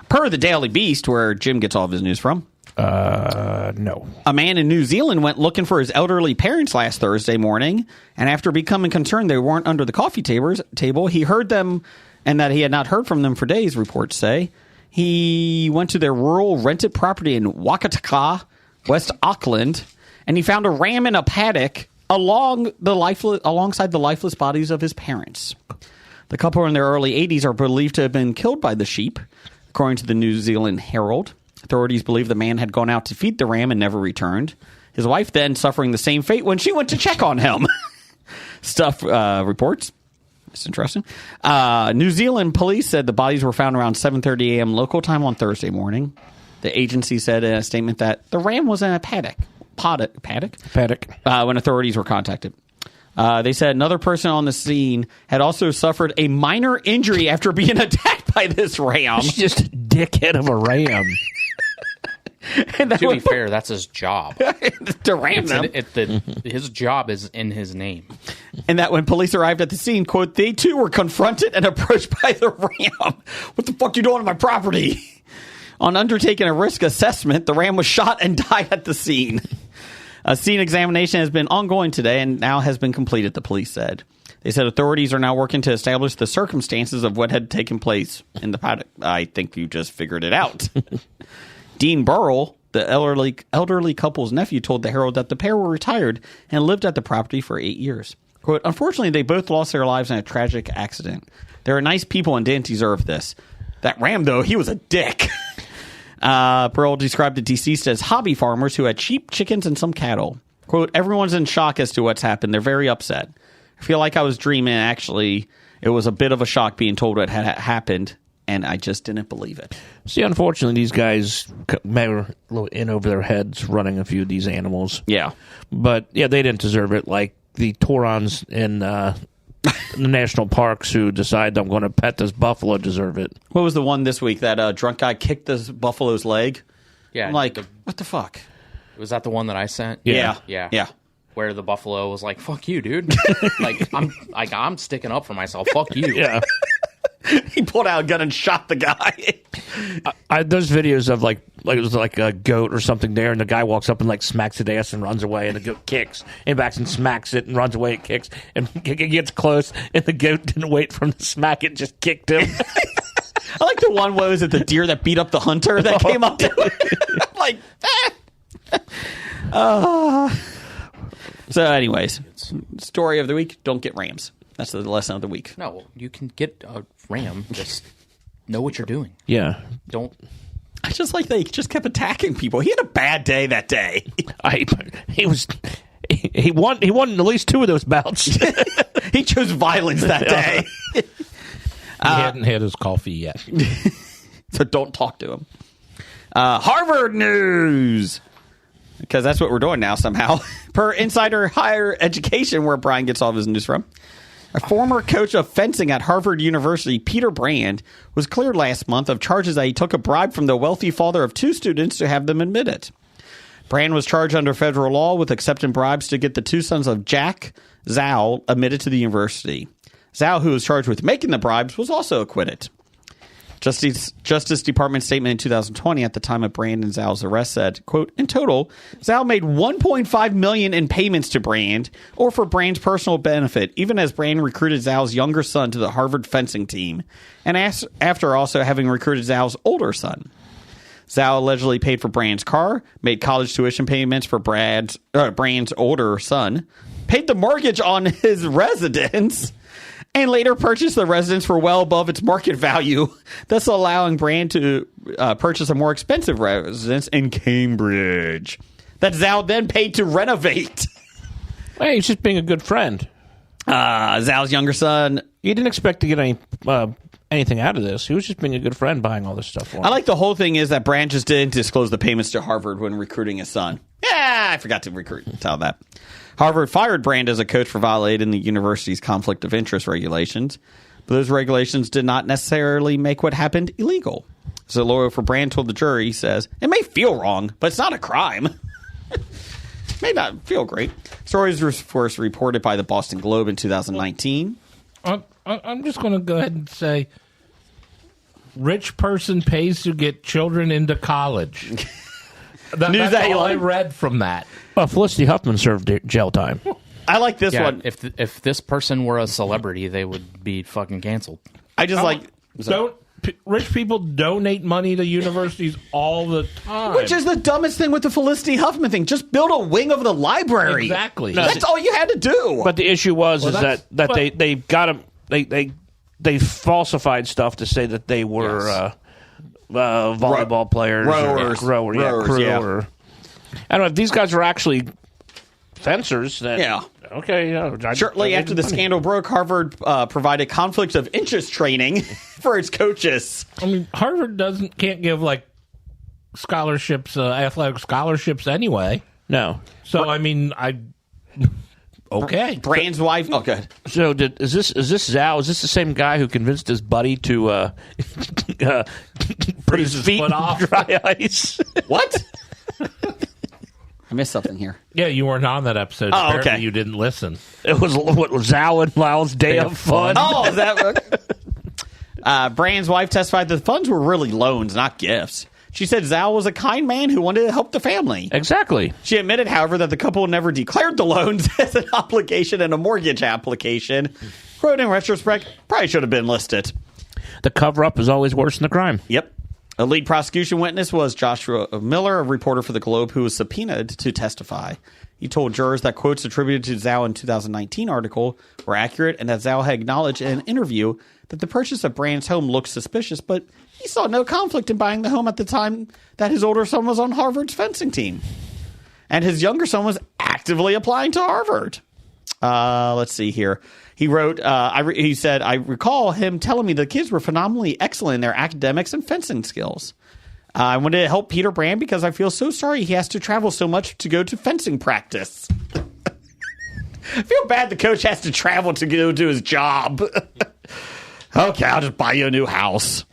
Per the Daily Beast, where Jim gets all of his news from. No. A man in New Zealand went looking for his elderly parents last Thursday morning, and after becoming concerned they weren't under the coffee table, he heard them, and that he had not heard from them for days, reports say. He went to their rural rented property in Wakataka, West Auckland, and he found a ram in a paddock alongside the lifeless bodies of his parents. The couple in their early 80s are believed to have been killed by the sheep, according to the New Zealand Herald. Authorities believe the man had gone out to feed the ram and never returned. His wife then suffering the same fate when she went to check on him. Stuff reports. It's interesting. New Zealand police said the bodies were found around 7:30 a.m. local time on Thursday morning. The agency said in a statement that the ram was in a paddock when authorities were contacted. They said another person on the scene had also suffered a minor injury after being attacked by this ram. It's just a dickhead of a ram. To be fair, that's his job. To ram them. His job is in his name. And that when police arrived at the scene, quote, they too were confronted and approached by the ram. What the fuck you doing on my property? On undertaking a risk assessment, the ram was shot and died at the scene. A scene examination has been ongoing today and now has been completed, the police said. They said authorities are now working to establish the circumstances of what had taken place in the paddock. I think you just figured it out. Dean Burrell, the elderly couple's nephew, told the Herald that the pair were retired and lived at the property for 8 years. Quote, unfortunately, they both lost their lives in a tragic accident. They are nice people and didn't deserve this. That ram, though, he was a dick. Burrell described the deceased as hobby farmers who had sheep, chickens, and some cattle. Quote, everyone's in shock as to what's happened. They're very upset. I feel like I was dreaming. Actually, it was a bit of a shock being told what had happened, and I just didn't believe it. See, unfortunately, these guys were a little in over their heads running a few of these animals. Yeah. But, yeah, they didn't deserve it. Like the Taurons in the national parks who decide I'm going to pet this buffalo deserve it. What was the one this week that drunk guy kicked this buffalo's leg? Yeah. I'm like, what the fuck? Was that the one that I sent? Yeah. Yeah. Where the buffalo was like, fuck you, dude. I'm sticking up for myself. Fuck you. Yeah. He pulled out a gun and shot the guy. Those videos of like it was like a goat or something there, and the guy walks up and like smacks its ass and runs away, and the goat kicks and backs and smacks it and runs away and kicks, and it gets close, and the goat didn't wait for him to smack it, just kicked him. I like the one, what was it, the deer that beat up the hunter that came up to it? I'm like, So anyways, story of the week, don't get rams. That's the lesson of the week. No, you can get a ram. Just know what you're doing. Yeah. Don't. I just like that he just kept attacking people. He had a bad day that day. He won at least 2 of those bouts. He chose violence that day. He hadn't had his coffee yet. So don't talk to him. Harvard news. Because that's what we're doing now somehow. Per Insider Higher Education, where Brian gets all of his news from. A former coach of fencing at Harvard University, Peter Brand, was cleared last month of charges that he took a bribe from the wealthy father of 2 students to have them admitted. Brand was charged under federal law with accepting bribes to get the 2 sons of Jack Zhao admitted to the university. Zhao, who was charged with making the bribes, was also acquitted. Justice Department statement in 2020 at the time of Brand and Zhao's arrest said, quote, in total, Zhao made $1.5 million in payments to Brand or for Brand's personal benefit, even as Brand recruited Zhao's younger son to the Harvard fencing team, and after also having recruited Zhao's older son. Zhao allegedly paid for Brand's car, made college tuition payments for Brand's older son, paid the mortgage on his residence, and later purchased the residence for well above its market value, thus allowing Brand to purchase a more expensive residence in Cambridge that Zhao then paid to renovate. Hey, he's just being a good friend. Zhao's younger son. You didn't expect to get anything out of this. He was just being a good friend buying all this stuff for him. I like the whole thing is that Brand just didn't disclose the payments to Harvard when recruiting his son. Yeah, I forgot to tell that. Harvard fired Brand as a coach for violating the university's conflict of interest regulations, but those regulations did not necessarily make what happened illegal. So a lawyer for Brand told the jury, he says, it may feel wrong, but it's not a crime. May not feel great. Stories were first reported by the Boston Globe in 2019. I'm just going to go ahead and say, rich person pays to get children into college. That's all I read from that. Well, Felicity Huffman served jail time. I like this one. If this person were a celebrity, they would be fucking canceled. I just Rich people donate money to universities all the time. Which is the dumbest thing with the Felicity Huffman thing. Just build a wing of the library. Exactly. That's all you had to do. But the issue was they got him. They falsified stuff to say that they were volleyball players, rowers. Or I don't know if these guys were actually fencers. Yeah. Okay. Shortly after the scandal broke, Harvard provided conflict of interest training for its coaches. I mean, Harvard can't give like scholarships, athletic scholarships anyway. No. So okay. Brand's wife. Oh, good. So is this Zhao? Is this the same guy who convinced his buddy to put his feet in dry ice? What? I missed something here. Yeah, you weren't on that episode. Oh, Apparently okay. You didn't listen. It was Zhao and Lao's day of fun. Oh, is that Brand's wife testified that the funds were really loans, not gifts. She said Zhao was a kind man who wanted to help the family. Exactly. She admitted, however, that the couple never declared the loans as an obligation and a mortgage application. Quote, in retrospect, probably should have been listed. The cover-up is always worse than the crime. Yep. A lead prosecution witness was Joshua Miller, a reporter for the Globe, who was subpoenaed to testify. He told jurors that quotes attributed to Zhao in 2019 article were accurate and that Zhao had acknowledged in an interview that the purchase of Brand's home looked suspicious, but he saw no conflict in buying the home at the time that his older son was on Harvard's fencing team. And his younger son was actively applying to Harvard. Let's see here. He wrote, he said, I recall him telling me the kids were phenomenally excellent in their academics and fencing skills. I wanted to help Peter Brand because I feel so sorry he has to travel so much to go to fencing practice. I feel bad the coach has to travel to go do his job. Okay, I'll just buy you a new house.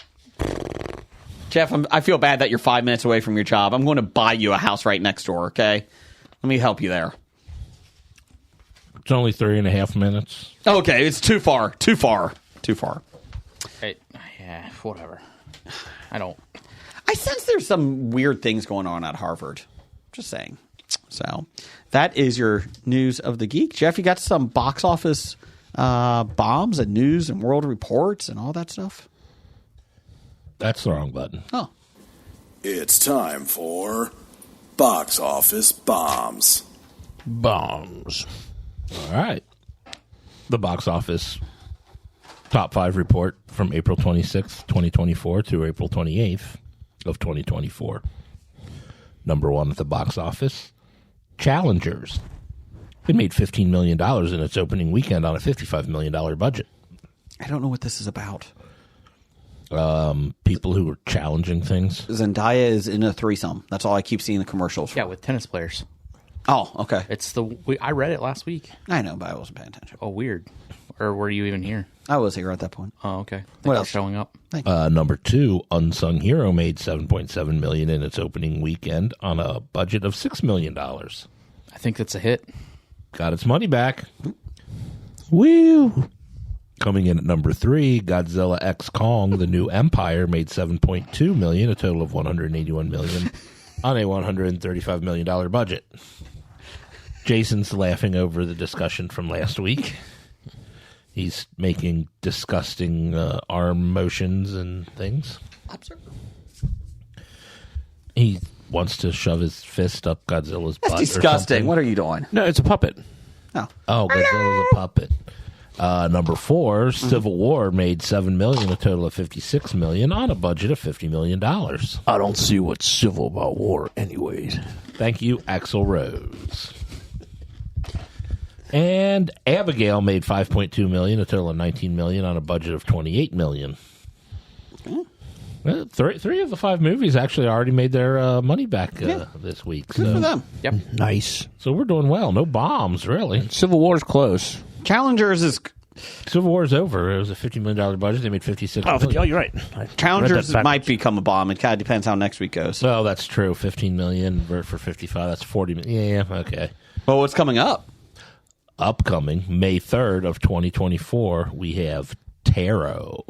Jeff, I feel bad that you're 5 minutes away from your job. I'm going to buy you a house right next door, okay? Let me help you there. It's only 3.5 minutes. Okay, it's too far. Yeah, whatever. I sense there's some weird things going on at Harvard. Just saying. So, that is your news of the geek. Jeff, you got some box office bombs and news and world reports and all that stuff? That's the wrong button. Oh. It's time for Box Office Bombs. Bombs. All right. The box office top 5 report from April 26th, 2024 to April 28th of 2024. Number 1 at the box office, Challengers. It made $15 million in its opening weekend on a $55 million budget. I don't know what this is about. People who are challenging things. Zendaya is in a threesome. That's all I keep seeing the commercials for. Yeah, with tennis players. Oh, okay. I read it last week. I know, but I wasn't paying attention. Oh, weird. Or were you even here? I was here at that point. Oh, okay. What else? Showing up. Number 2, Unsung Hero made $7.7 million in its opening weekend on a budget of $6 million. I think that's a hit. Got its money back. Woo! Coming in at number 3, Godzilla X Kong: The New Empire made $7.2 million, a total of $181 million on a $135 million budget. Jason's laughing over the discussion from last week. He's making disgusting arm motions and things. He wants to shove his fist up Godzilla's butt. That's disgusting. What are you doing? No, it's a puppet. Oh. Oh, Godzilla's a puppet. Number 4, Civil War made $7 million, a total of $56 million on a budget of $50 million. I don't see what's civil about war anyways. Thank you, Axl Rose. And Abigail made $5.2 million, a total of $19 million on a budget of $28 million. Well, three of the 5 movies actually already made their money back this week. Good for them. Yep. Nice. So we're doing well. No bombs, really. Civil War's close. Challengers is Civil War's over. It was a $50 million budget. They made $56 million. Oh, you're right. Challengers might become a bomb. It kind of depends how next week goes. Well, that's true. $15 million for 55. That's $40 million. Yeah, okay. Well, what's coming up? Upcoming May 3rd of 2024, we have Tarot.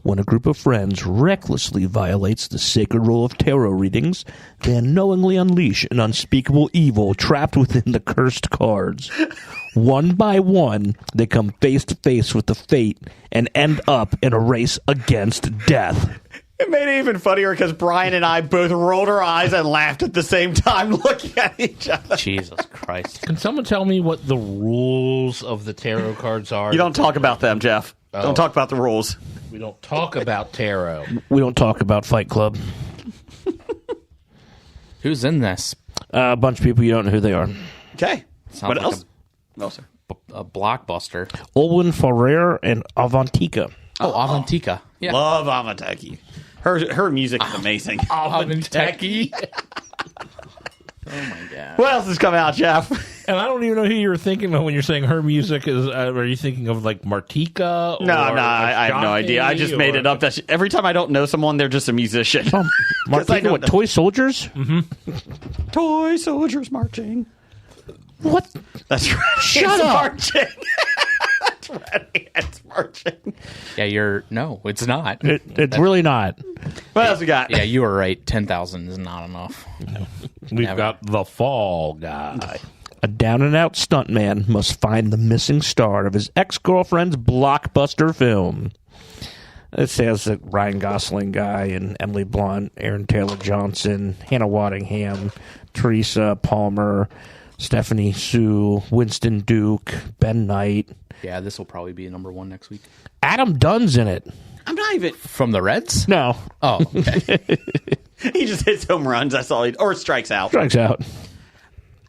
When a group of friends recklessly violates the sacred rule of tarot readings, they unknowingly unleash an unspeakable evil trapped within the cursed cards. One by one, they come face to face with the fate and end up in a race against death. It made it even funnier because Brian and I both rolled our eyes and laughed at the same time looking at each other. Jesus Christ. Can someone tell me what the rules of the tarot cards are? You don't talk about them, Jeff. Oh. Don't talk about the rules. We don't talk about tarot. We don't talk about Fight Club. Who's in this? A bunch of people you don't know who they are. Okay. Sounds What like else? No, sir. A blockbuster. Olwen Ferrer and Avantika. Oh, Avantika. Yeah. Love Amateki. Her music is amazing. Avanteki. Oh my god. What else is coming out, Jeff? And I don't even know who you were thinking of when you're saying her music is. Are you thinking of like Martika? No, I have no idea. I just made it up. Every time I don't know someone, they're just a musician. Martika, what, Toy Soldiers? Toy soldiers marching. What? That's right. Shut It's up. marching. That's right. It's marching. Yeah, no, it's not. It's really not. What else we got? Yeah, you were right. 10,000 is not enough. We've got the Fall Guy. A down-and-out stuntman must find the missing star of his ex-girlfriend's blockbuster film. It says that Ryan Gosling guy and Emily Blunt, Aaron Taylor-Johnson, Hannah Waddingham, Teresa Palmer, Stephanie Sue, Winston Duke, Ben Knight. Yeah, this will probably be number 1 next week. Adam Dunn's in it. I'm not even. From the Reds? No. Oh, okay. He just hits home runs. That's all. Or strikes out. Strikes out.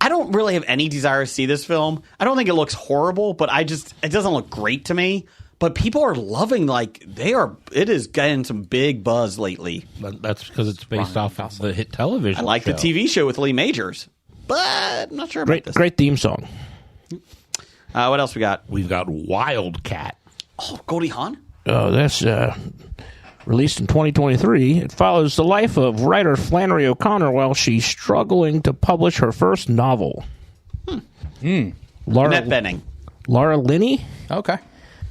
I don't really have any desire to see this film. I don't think it looks horrible, but it doesn't look great to me. But people are loving, it is getting some big buzz lately. That's because it's based off of the hit television. I like the TV show with Lee Majors, but I'm not sure about this. Great theme song. What else we got? We've got Wildcat. Oh, Goldie Hawn? That's released in 2023. It follows the life of writer Flannery O'Connor while she's struggling to publish her first novel. Annette Bening. Laura Linney, Okay.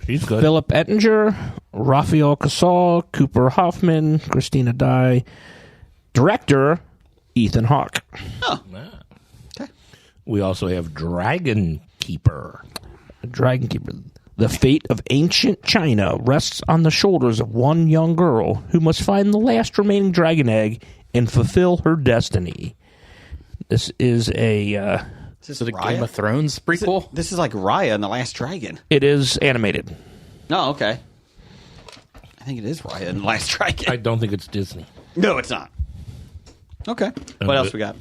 She's good. Philip Ettinger, Raphael Casal, Cooper Hoffman, Christina Dye. Director, Ethan Hawke. We also have Dragon Keeper. Dragon Keeper. The fate of ancient China rests on the shoulders of one young girl who must find the last remaining dragon egg and fulfill her destiny. This is Is Is it a Game of Thrones prequel? This is like Raya and the Last Dragon. It is animated. Oh, okay. I think it is Raya and the Last Dragon. I don't think it's Disney. No, it's not. Okay. What else we got?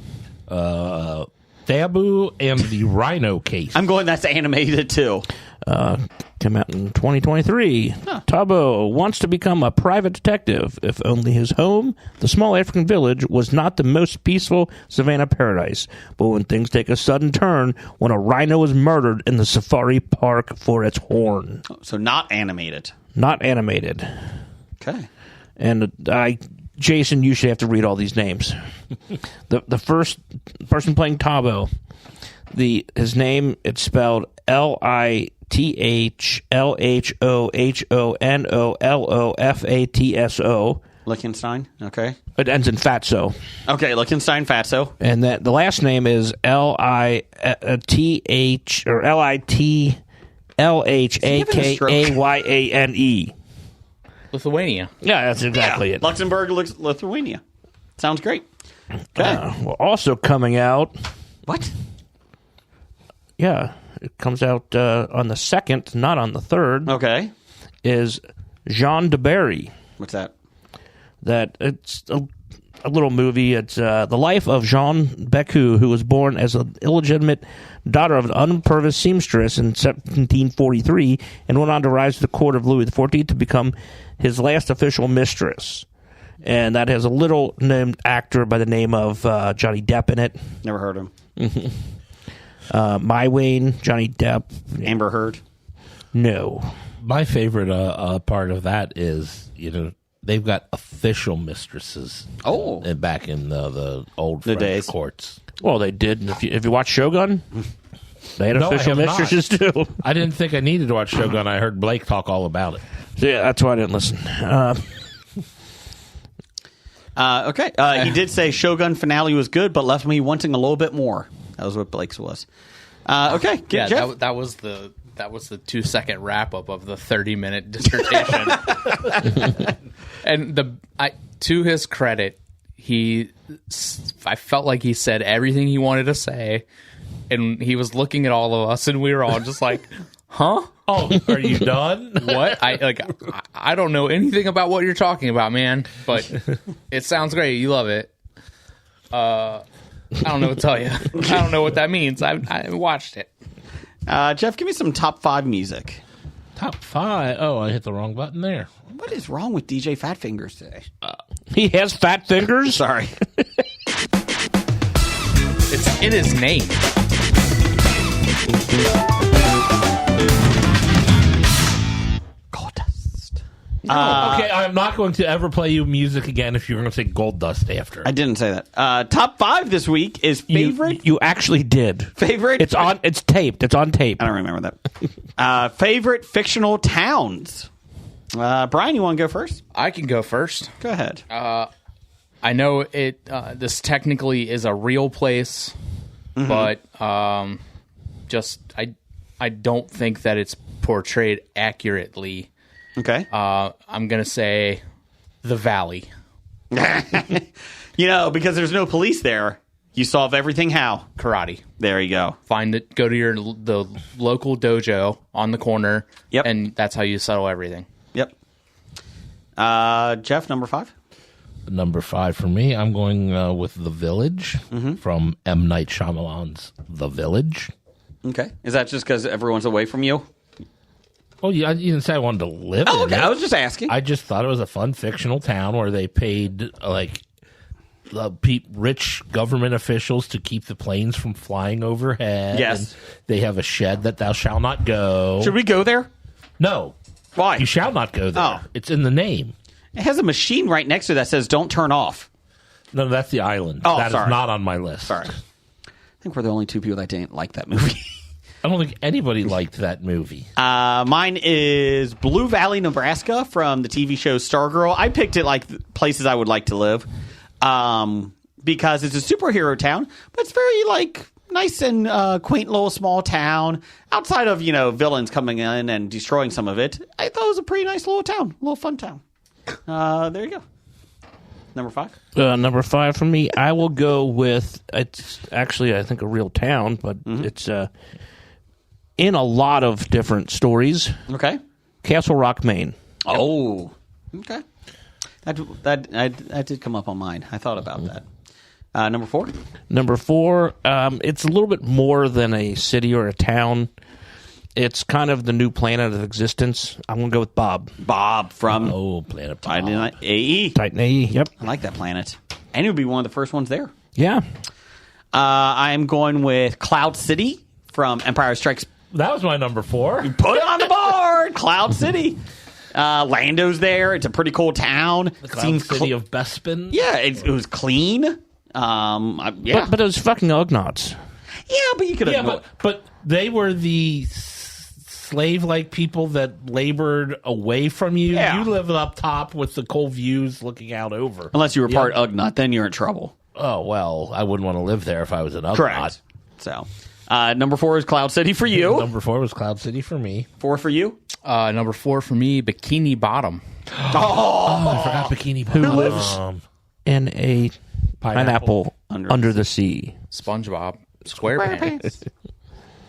Thabu and the Rhino Case. I'm going that's animated too. Came out in 2023. Tabo wants to become a private detective, if only his home, the small African village, was not the most peaceful savannah paradise. But when things take a sudden turn, when a rhino is murdered in the safari park for its horn. So not animated. Not animated. Okay. And Jason, you should have to read all these names. The first person playing Tabo, his name, it's spelled LITHLHOHONOLOFATSO. Lichtenstein. Okay. It ends in Fatso. Okay, Lichtenstein Fatso. And that the last name is LITHLHAKAYANE. Lithuania. Yeah, that's exactly it. Luxembourg, Lithuania. Sounds great. Okay. Well, also coming out, What? yeah, it comes out on the 2nd, not on the 3rd, Okay. is Jean de Barry. What's that? That it's a little movie. It's the life of Jean Becou, who was born as an illegitimate daughter of an unpurposed seamstress in 1743 and went on to rise to the court of Louis XIV to become his last official mistress. And that has a little named actor by the name of Johnny Depp in it. Never heard of him. My Wayne, Johnny Depp. Amber Heard. No. My favorite part of that is, they've got official mistresses. Oh. Back in the old The French days. courts. Well, they did. If you watch Shogun, they had official I have mistresses too. I didn't think I needed to watch Shogun. I heard Blake talk all about it. So, yeah, that's why I didn't listen. Okay. He did say Shogun finale was good, but left me wanting a little bit more. That was what Blake's was. Okay. Yeah, Jeff? that was the 2-second wrap up of the 30-minute dissertation. And to his credit, I felt like he said everything he wanted to say, and he was looking at all of us, and we were all just like, "Huh? Oh, are you done? What? I don't know anything about what you're talking about, man. But it sounds great. You love it. I don't know what to tell you. I don't know what that means. I watched it. Jeff, give me some top 5 music. Top 5. Oh, I hit the wrong button there. What is wrong with DJ Fat Fingers today? He has fat fingers? Sorry. It's in his name. Gold Dust. Okay, I'm not going to ever play you music again if you're going to say Gold Dust after. I didn't say that. Top 5 this week is favorite. You actually did. Favorite. It's taped. It's on tape. I don't remember that. Favorite fictional towns. Brian, you want to go first? I can go first. Go ahead. I know it. This technically is a real place, but I don't think that it's portrayed accurately. Okay. I'm gonna say the Valley. Because there's no police there, you solve everything how? Karate. There you go. Find it. Go to the local dojo on the corner. Yep. And that's how you settle everything. Yep. Jeff, number 5. Number 5 for me, I'm going with The Village from M. Night Shyamalan's The Village. Okay. Is that just because everyone's away from you? Oh, yeah, you didn't say I wanted to live in Okay. it. I was just asking. I just thought it was a fun fictional town where they paid rich government officials to keep the planes from flying overhead. Yes. And they have a shed that thou shalt not go. Should we go there? No. Why? You shall not go there. Oh. It's in the name. It has a machine right next to it that says "Don't turn off." No, that's the island. Oh, That is sorry. not on my list. Sorry. I think we're the only 2 people that didn't like that movie. I don't think anybody liked that movie. Mine is Blue Valley, Nebraska, from the TV show Stargirl. I picked it like places I would like to live because it's a superhero town, but it's very nice and quaint little small town. Outside of villains coming in and destroying some of it, I thought it was a pretty nice little town, a little fun town. There you go. Number 5. Number 5 for me, I will go with, it's actually, I think, a real town, but it's in a lot of different stories. Okay. Castle Rock, Maine. Oh. Okay. That did come up on mine. I thought about that. Number 4. Number 4, it's a little bit more than a city or a town. It's kind of the new planet of existence. I'm going to go with Bob. Bob from Planet Titan AE. Titan AE, yep. I like that planet. And it would be one of the first ones there. Yeah. I'm going with Cloud City from Empire Strikes. That was my number 4. Put it on the board! Cloud City. Lando's there. It's a pretty cool town. The Cloud City of Bespin. Yeah, it was clean. Yeah. But it was fucking Ugnaughts. Yeah, but you could have... Yeah, but they were the slave-like people that labored away from you. Yeah. You lived up top with the cool views looking out over. Unless you were part Ugnaught, then you're in trouble. Oh, well, I wouldn't want to live there if I was an Ugnaught. Correct. So, number 4 is Cloud City for you. Number 4 was Cloud City for me. 4 for you. Number 4 for me, Bikini Bottom. Oh, I forgot Bikini Bottom. Who lives in a Pineapple under the sea. SpongeBob SquarePants.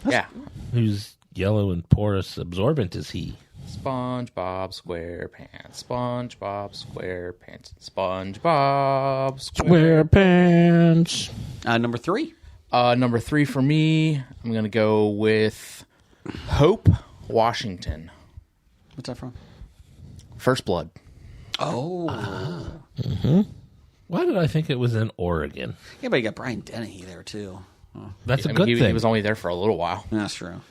Yeah. Whose yellow and porous absorbent is he? SpongeBob SquarePants. SpongeBob SquarePants. SpongeBob SquarePants. SquarePants. Number 3. Number 3 for me, I'm going to go with Hope Washington. What's that from? First Blood. Oh. Why did I think it was in Oregon? Yeah, but you got Brian Dennehy there, too. That's a I mean, good he thing. was only there for a little while. That's true.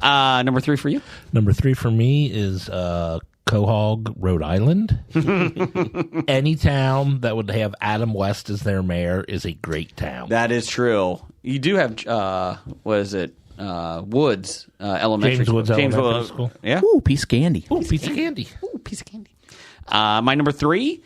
Number 3 for you? Number 3 for me is Quahog, Rhode Island. Any town that would have Adam West as their mayor is a great town. That is true. You do have, what is it? Woods Elementary James Woods James Elementary Woods. School. Yeah. Ooh, piece of candy. Ooh, piece of candy. Ooh, piece of candy. My number 3,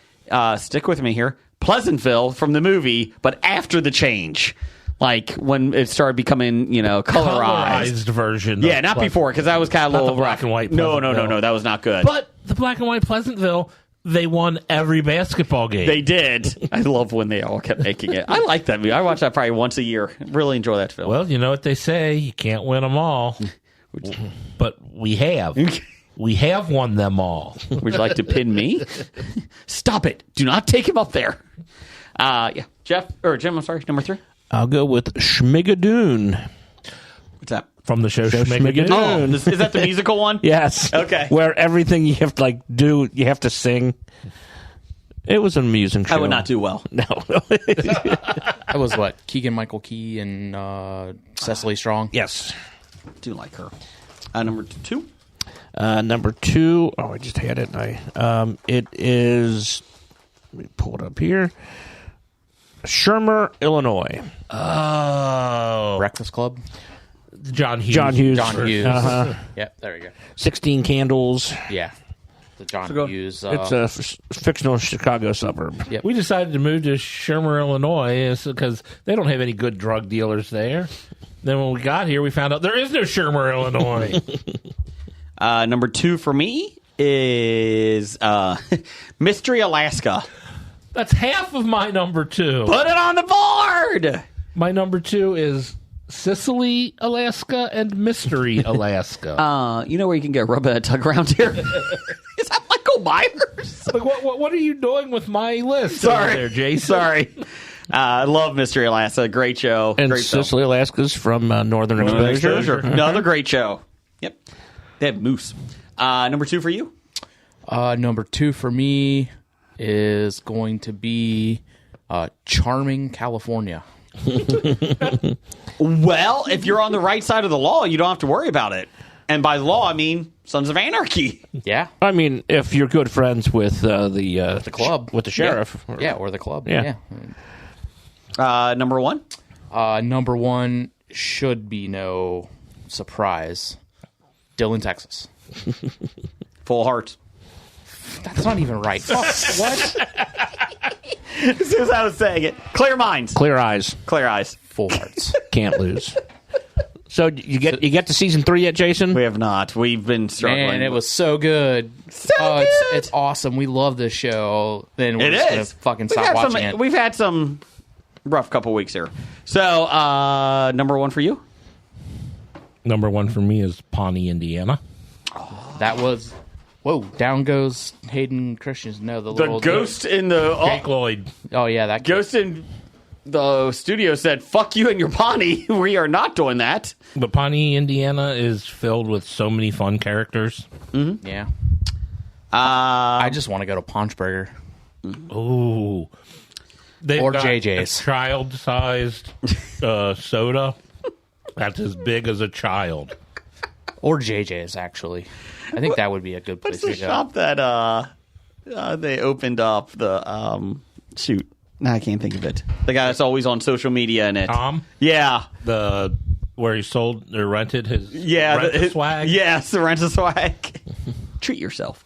stick with me here, Pleasantville from the movie, but after the change. Like when it started becoming, colorized version. Yeah, not before, because that was kind of a Not little the black rough. and white No, Pleasantville. that was not good. But the black and white Pleasantville, they won every basketball game. They did. I love when they all kept making it. I like that movie. I watch that probably once a year. Really enjoy that film. Well, you know what they say, you can't win them all. But we have. We have won them all. Would you like to pin me? Stop it. Do not take him up there. Yeah. Jim, I'm sorry, number 3. I'll go with Schmigadoon. What's that? From the show Schmigadoon. Oh, is that the musical one? Yes. Okay. Where everything you have to do, you have to sing. It was an amusing show. I would not do well. No. That was what? Keegan-Michael Key and Cecily Strong? Yes. Do like her. Number 2. Number 2. Oh, I just had it. It is. Let me pull it up here. Shermer, Illinois. Oh. Breakfast Club? John Hughes. John Hughes. John Hughes. Uh-huh. Yep, there we go. 16 Candles. Yeah. The John Hughes. It's a fictional Chicago suburb. Yep. We decided to move to Shermer, Illinois, because they don't have any good drug dealers there. Then when we got here, we found out there is no Shermer, Illinois. Number 2 for me is Mystery Alaska. That's half of my number 2. Put it on the board. My number 2 is Sicily, Alaska, and Mystery, Alaska. You know where you can get rub a tug around here? Is that Michael Myers? Like, what are you doing with my list? Sorry, over there, Jason. Sorry. I love Mystery Alaska. Great show. And great film. Sicily, Alaska's from Northern Exposure. Another great show. Yep. They have moose. Number 2 for you? Number 2 for me is going to be Charming, California. Well, if you're on the right side of the law, you don't have to worry about it. And by law, I mean Sons of Anarchy. Yeah. I mean, if you're good friends with the club. with the sheriff. Yeah, or the club. Yeah. Number 1? Number 1 should be no surprise. Dillon, Texas. Full Heart. That's not even right. What? As soon as I was saying it. Clear Minds. Clear Eyes. Clear Eyes. Full Hearts. Can't lose. So you get to season 3 yet, Jason? We have not. We've been struggling. Man, it was so good. good. It's awesome. We love this show. Then we're It just is. gonna fucking stop watching it. We've had some rough couple weeks here. So, number 1 for you? Number 1 for me is Pawnee, Indiana. That was. Whoa! Down goes Hayden Christensen. No, the The little ghost in the Jake Lloyd. Oh yeah, that ghost in the studio said, "Fuck you and your Pawnee. We are not doing that." But Pawnee, Indiana is filled with so many fun characters. Yeah. I just want to go to Punchburger. Ooh. They've Or got JJ's. a child-sized soda that's as big as a child. Or JJ's, actually. I think that would be a good place What's the to go. shop that they opened up? The shoot, I can't think of it. The guy that's always on social media in it. Tom? Yeah, Where he sold or rented his yeah, swag? Yes, the rent-a-swag. Treat yourself.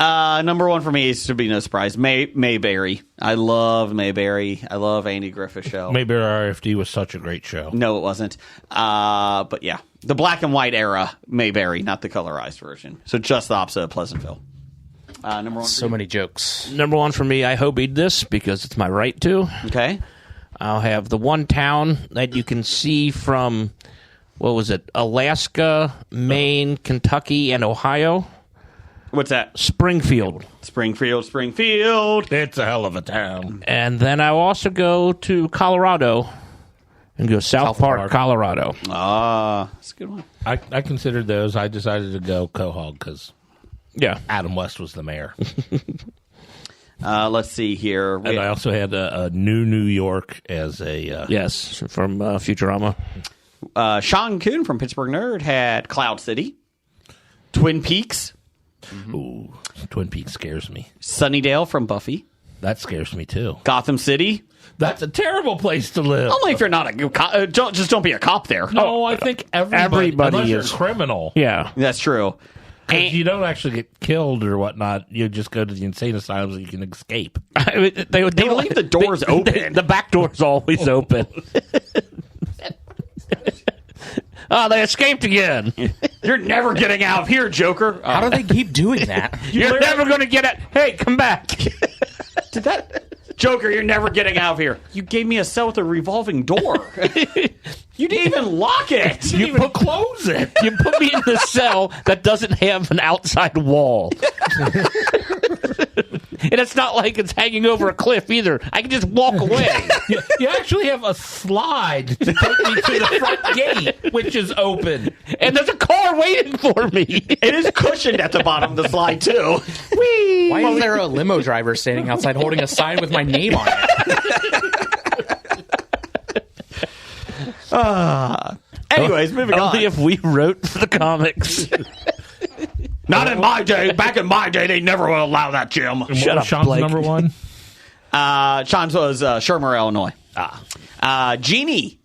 Number 1 for me should be no surprise. Mayberry. I love Mayberry. I love Andy Griffith's show. Mayberry RFD was such a great show. No, it wasn't. But yeah, the black and white era Mayberry, not the colorized version. So just the opposite of Pleasantville. Number one. So many jokes. Number one for me, I hobied this because it's my right to. Okay. I'll have the one town that you can see from, what was it, Alaska, Maine, Kentucky, and Ohio. What's that? Springfield. Springfield. It's a hell of a town. And then I'll also go to Colorado and go South Park, Colorado. That's a good one. I considered those. I decided to go Quahog because Adam West was the mayor. Let's see here. And I also had a New York as a... Yes, from Futurama. Sean Kuhn from Pittsburgh Nerd had Cloud City, Twin Peaks, Ooh, Twin Peaks scares me. Sunnydale from Buffy, That scares me too. Gotham City. That's a terrible place to live. Only if you're not a good cop. Don't be a cop there. No, I think everybody unless you're is a criminal. Yeah. That's true. Because you don't actually get killed or whatnot. You just go to the insane asylum so you can escape. They leave the doors open. The back door's always open. They escaped again. You're never getting out of here, Joker. How do they keep doing that? You're never going to get it. Hey, come back. Did that? Joker, you're never getting out of here. You gave me a cell with a revolving door. You didn't even lock it. You even close it. You put me in the cell that doesn't have an outside wall. And it's not like it's hanging over a cliff either. I can just walk away. You actually have a slide to take me to the front gate, which is open. And there's a car waiting for me. It is cushioned at the bottom of the slide, too. Whee! Why is there a limo driver standing outside holding a sign with my name on it? Anyways, moving on. Only if we wrote for the comics. Not in my day. Back in my day, they never would allow that, Jim. Shut up, Sean's Blake. number one. Sean's was Shermer, Illinois. Jeannie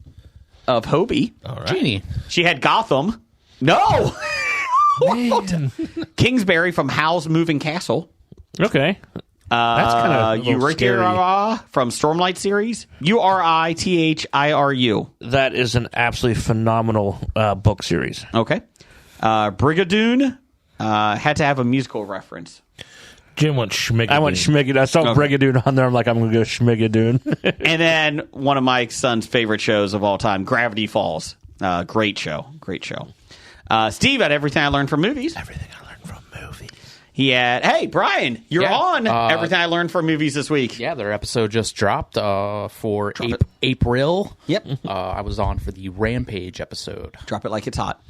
of Hobie. All right. Genie. She had Gotham. No! Man. Kingsbury from Howl's Moving Castle. Okay. That's kind of Eurythia from Stormlight series. Urithiru. That is an absolutely phenomenal book series. Okay. Brigadoon had to have a musical reference. Jim went Schmigadoon. I went Schmigadoon. I saw Brigadoon on there. I'm like, I'm going to go Schmigadoon. And then one of my son's favorite shows of all time, Gravity Falls. Great show. Steve had Everything I Learned from Movies. Everything I learned from movies. He had, hey, Brian, you're on Everything I Learned from Movies this week. Yeah, their episode just dropped for April. Yep. I was on for the Rampage episode. Drop it like it's hot.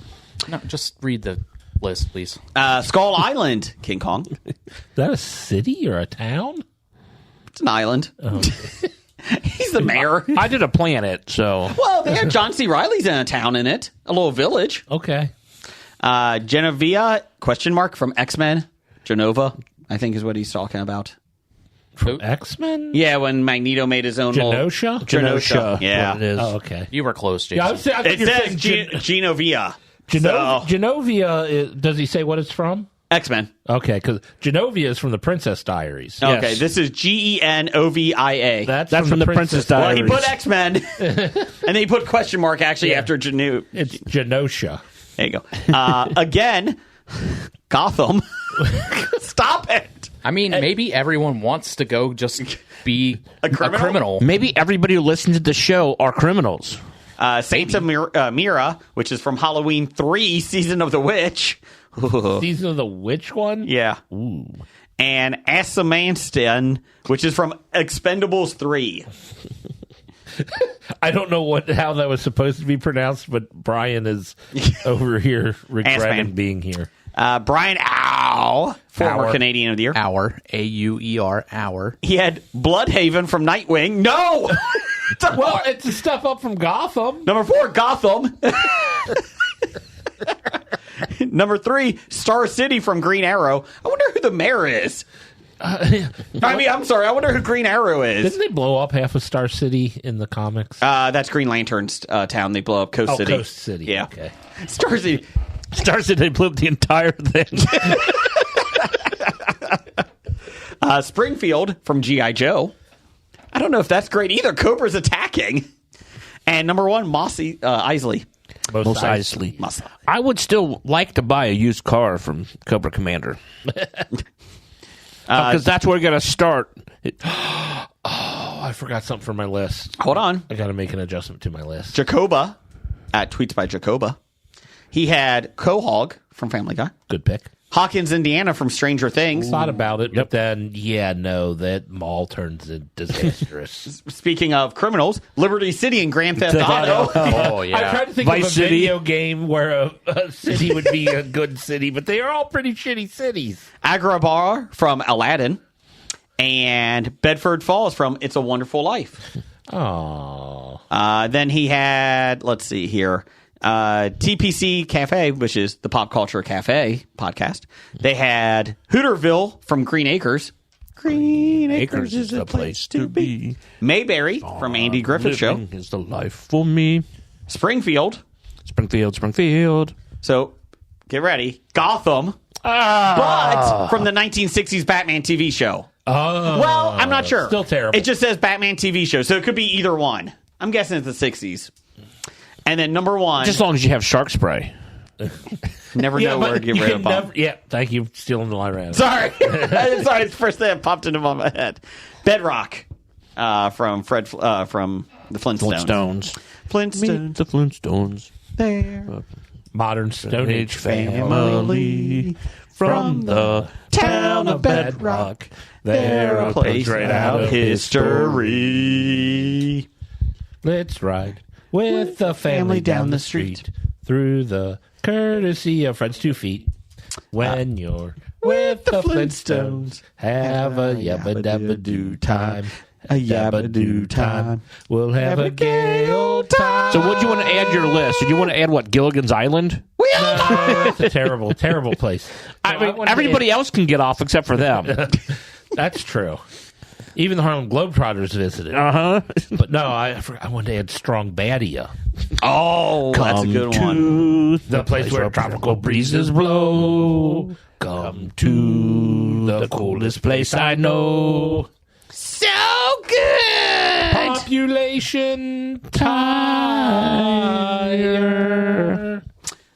No, just read the list, please. Skull Island, King Kong. Is that a city or a town? It's an island. Oh. He's the mayor. I did a planet, so. Well, they had John C. Reilly's in a town in it. A little village. Okay. Genovia, question mark, from X-Men. Genova, I think is what he's talking about. From X-Men? Yeah, when Magneto made his own Genosha? Genosha. Yeah. What it is. Oh, okay. You were close, Jason. Yeah, I think It you're says saying Genovia. Genovia, does he say what it's from? X-Men. Okay, because Genovia is from the Princess Diaries. Yes. Okay, this is Genovia. That's from the Princess Well, Diaries. he put X-Men, and then he put question mark actually after Genu. It's Genosha. There you go. Again, Gotham. Stop it. I mean, maybe everyone wants to go just be a criminal. Maybe everybody who listens to the show are criminals. Saints of Mira, which is from Halloween 3, Season of the Witch. Season of the Witch one? Yeah. Ooh. And Asamanston, which is from Expendables 3. I don't know how that was supposed to be pronounced, but Brian is over here regretting Ass-man. being here. Brian Ow, former Our. Canadian of the Year. Hour. A-U-E-R, hour. He had Bloodhaven from Nightwing. No! Well, it's a step up from Gotham. Number 4, Gotham. Number 3, Star City from Green Arrow. I wonder who the mayor is. I'm sorry. I wonder who Green Arrow is. Didn't they blow up half of Star City in the comics? That's Green Lantern's town. They blow up Coast City. Coast City. Yeah. Okay. Star City. Started, they blew up the entire thing. Springfield from G.I. Joe. I don't know if that's great either. Cobra's attacking. And number 1, Mossy Isley. Most Eisley. Moss. I would still like to buy a used car from Cobra Commander. Because that's where we're going to start. I forgot something from my list. Hold on. I got to make an adjustment to my list. Jacoba, at Tweets by Jacoba. He had Quahog from Family Guy. Good pick. Hawkins, Indiana from Stranger Things. Thought about it, but then, that mall turns into disastrous. Speaking of criminals, Liberty City and Grand Theft Auto. Oh, yeah. I tried to think Vice of a City. video game where a city would be a good city, but they are all pretty shitty cities. Agrabah from Aladdin. And Bedford Falls from It's a Wonderful Life. Oh. Then he had, let's see here, TPC Cafe, which is the Pop Culture Cafe podcast. They had Hooterville from Green Acres. Green Acres is the place to be. Mayberry from Andy Griffith Show. Living is the life for me. Springfield. Springfield. So get ready. Gotham. But from the 1960s Batman TV show. Oh. Well, I'm not sure. Still terrible. It just says Batman TV show, so it could be either one. I'm guessing it's the 60s. And then number one. Just as long as you have shark spray. Never know where to get rid of them. Thank you for stealing the line around. Sorry. Sorry, it's the first thing that popped into my head. Bedrock from the Flintstones. Flintstones. The Flintstones. There. Modern Stone Age Family from the town of Bedrock. They're a place right out of history. Let's ride with the family down the street through the courtesy of Fred's 2 feet. When you're with the Flintstones, have a yabba-dabba-doo time. A yabba-doo time. We'll have a gay old time. So what do you want to add to your list? Did you want to add what, Gilligan's Island? That's a terrible, terrible place. I mean, everybody else can get off except for them. That's true. Even the Harlem Globetrotters visited. Uh-huh. But no, I wanted to add Strong Badia. Oh, that's a good one. The place where tropical breezes blow. Come to the coolest place I know. So good. Population tire.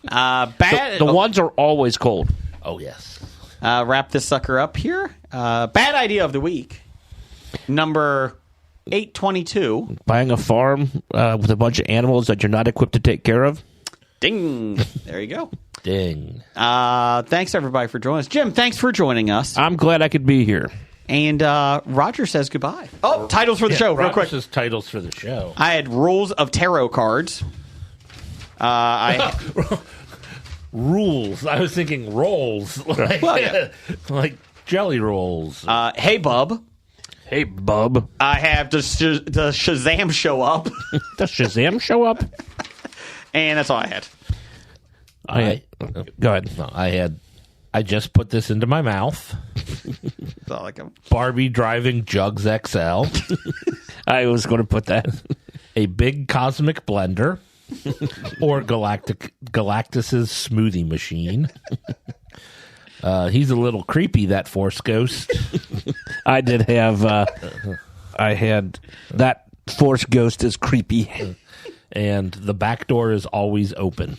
Bad. The ones are always cold. Oh, yes. Wrap this sucker up here. Bad idea of the week. Number 822. Buying a farm with a bunch of animals that you're not equipped to take care of. Ding. There you go. Ding. Thanks, everybody, for joining us. Jim, thanks for joining us. I'm glad I could be here. And Roger says goodbye. Oh, titles for the show, real quick. Roger's titles for the show. I had Rules of Tarot cards. Rules. I was thinking rolls. Like, Well, yeah. like jelly rolls. Hey, Bub. Hey, bub. I have the Shazam show up. Does Shazam show up? And that's all I had. Go ahead. No, I just put this into my mouth. That's all I got. Barbie driving Jugs XL. I was going to put that. A big cosmic blender. Or Galactus's smoothie machine. He's a little creepy, that Force Ghost. I did have. I had that Force Ghost is creepy. And the back door is always open.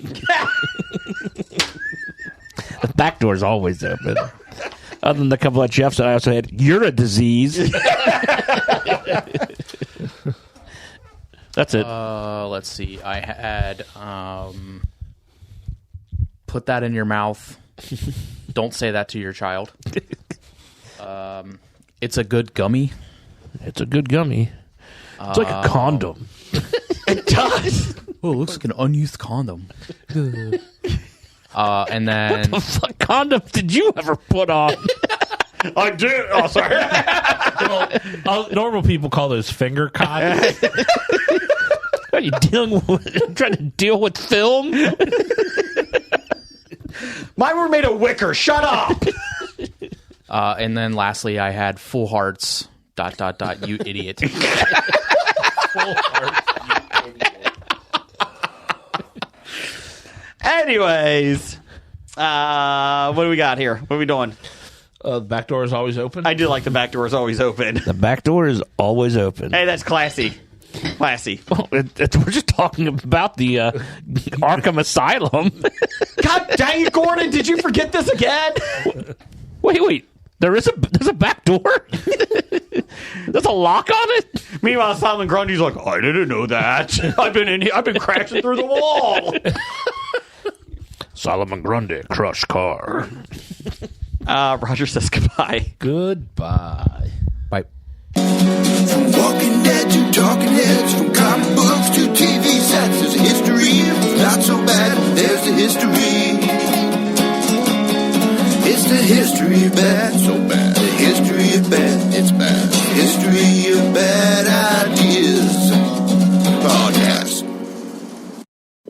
The back door is always open. Other than the couple of chefs that I also had, you're a disease. That's it. Let's see. I had put that in your mouth. Don't say that to your child. It's a good gummy. It's a good gummy. It's like a condom. It does. Oh, it looks like an unused condom. And then What fuck condom did you ever put on? I did. Oh, sorry. Normal people call those finger cocks. Are you trying to deal with film? Mine were made of wicker. Shut up. and then lastly, I had full hearts. ... You idiot. Anyways, what do we got here? What are we doing? The back door is always open. I do like the back door is always open. The back door is always open. Hey, that's classy. Classy. Well, we're just talking about the Arkham Asylum. God dang it, Gordon. Did you forget this again? Wait. There's a back door? There's a lock on it? Meanwhile, Solomon Grundy's like, I didn't know that. I've been crashing through the wall. Solomon Grundy, crush car. Roger says goodbye. Goodbye. Bye. From Walking Dead to Talking Heads, from comic books to TV sets, there's a history. Not so bad, there's the history. It's the history of bad, so bad. The history of bad, it's bad. History of bad ideas. Podcast.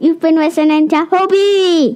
You've been listening to Hobie.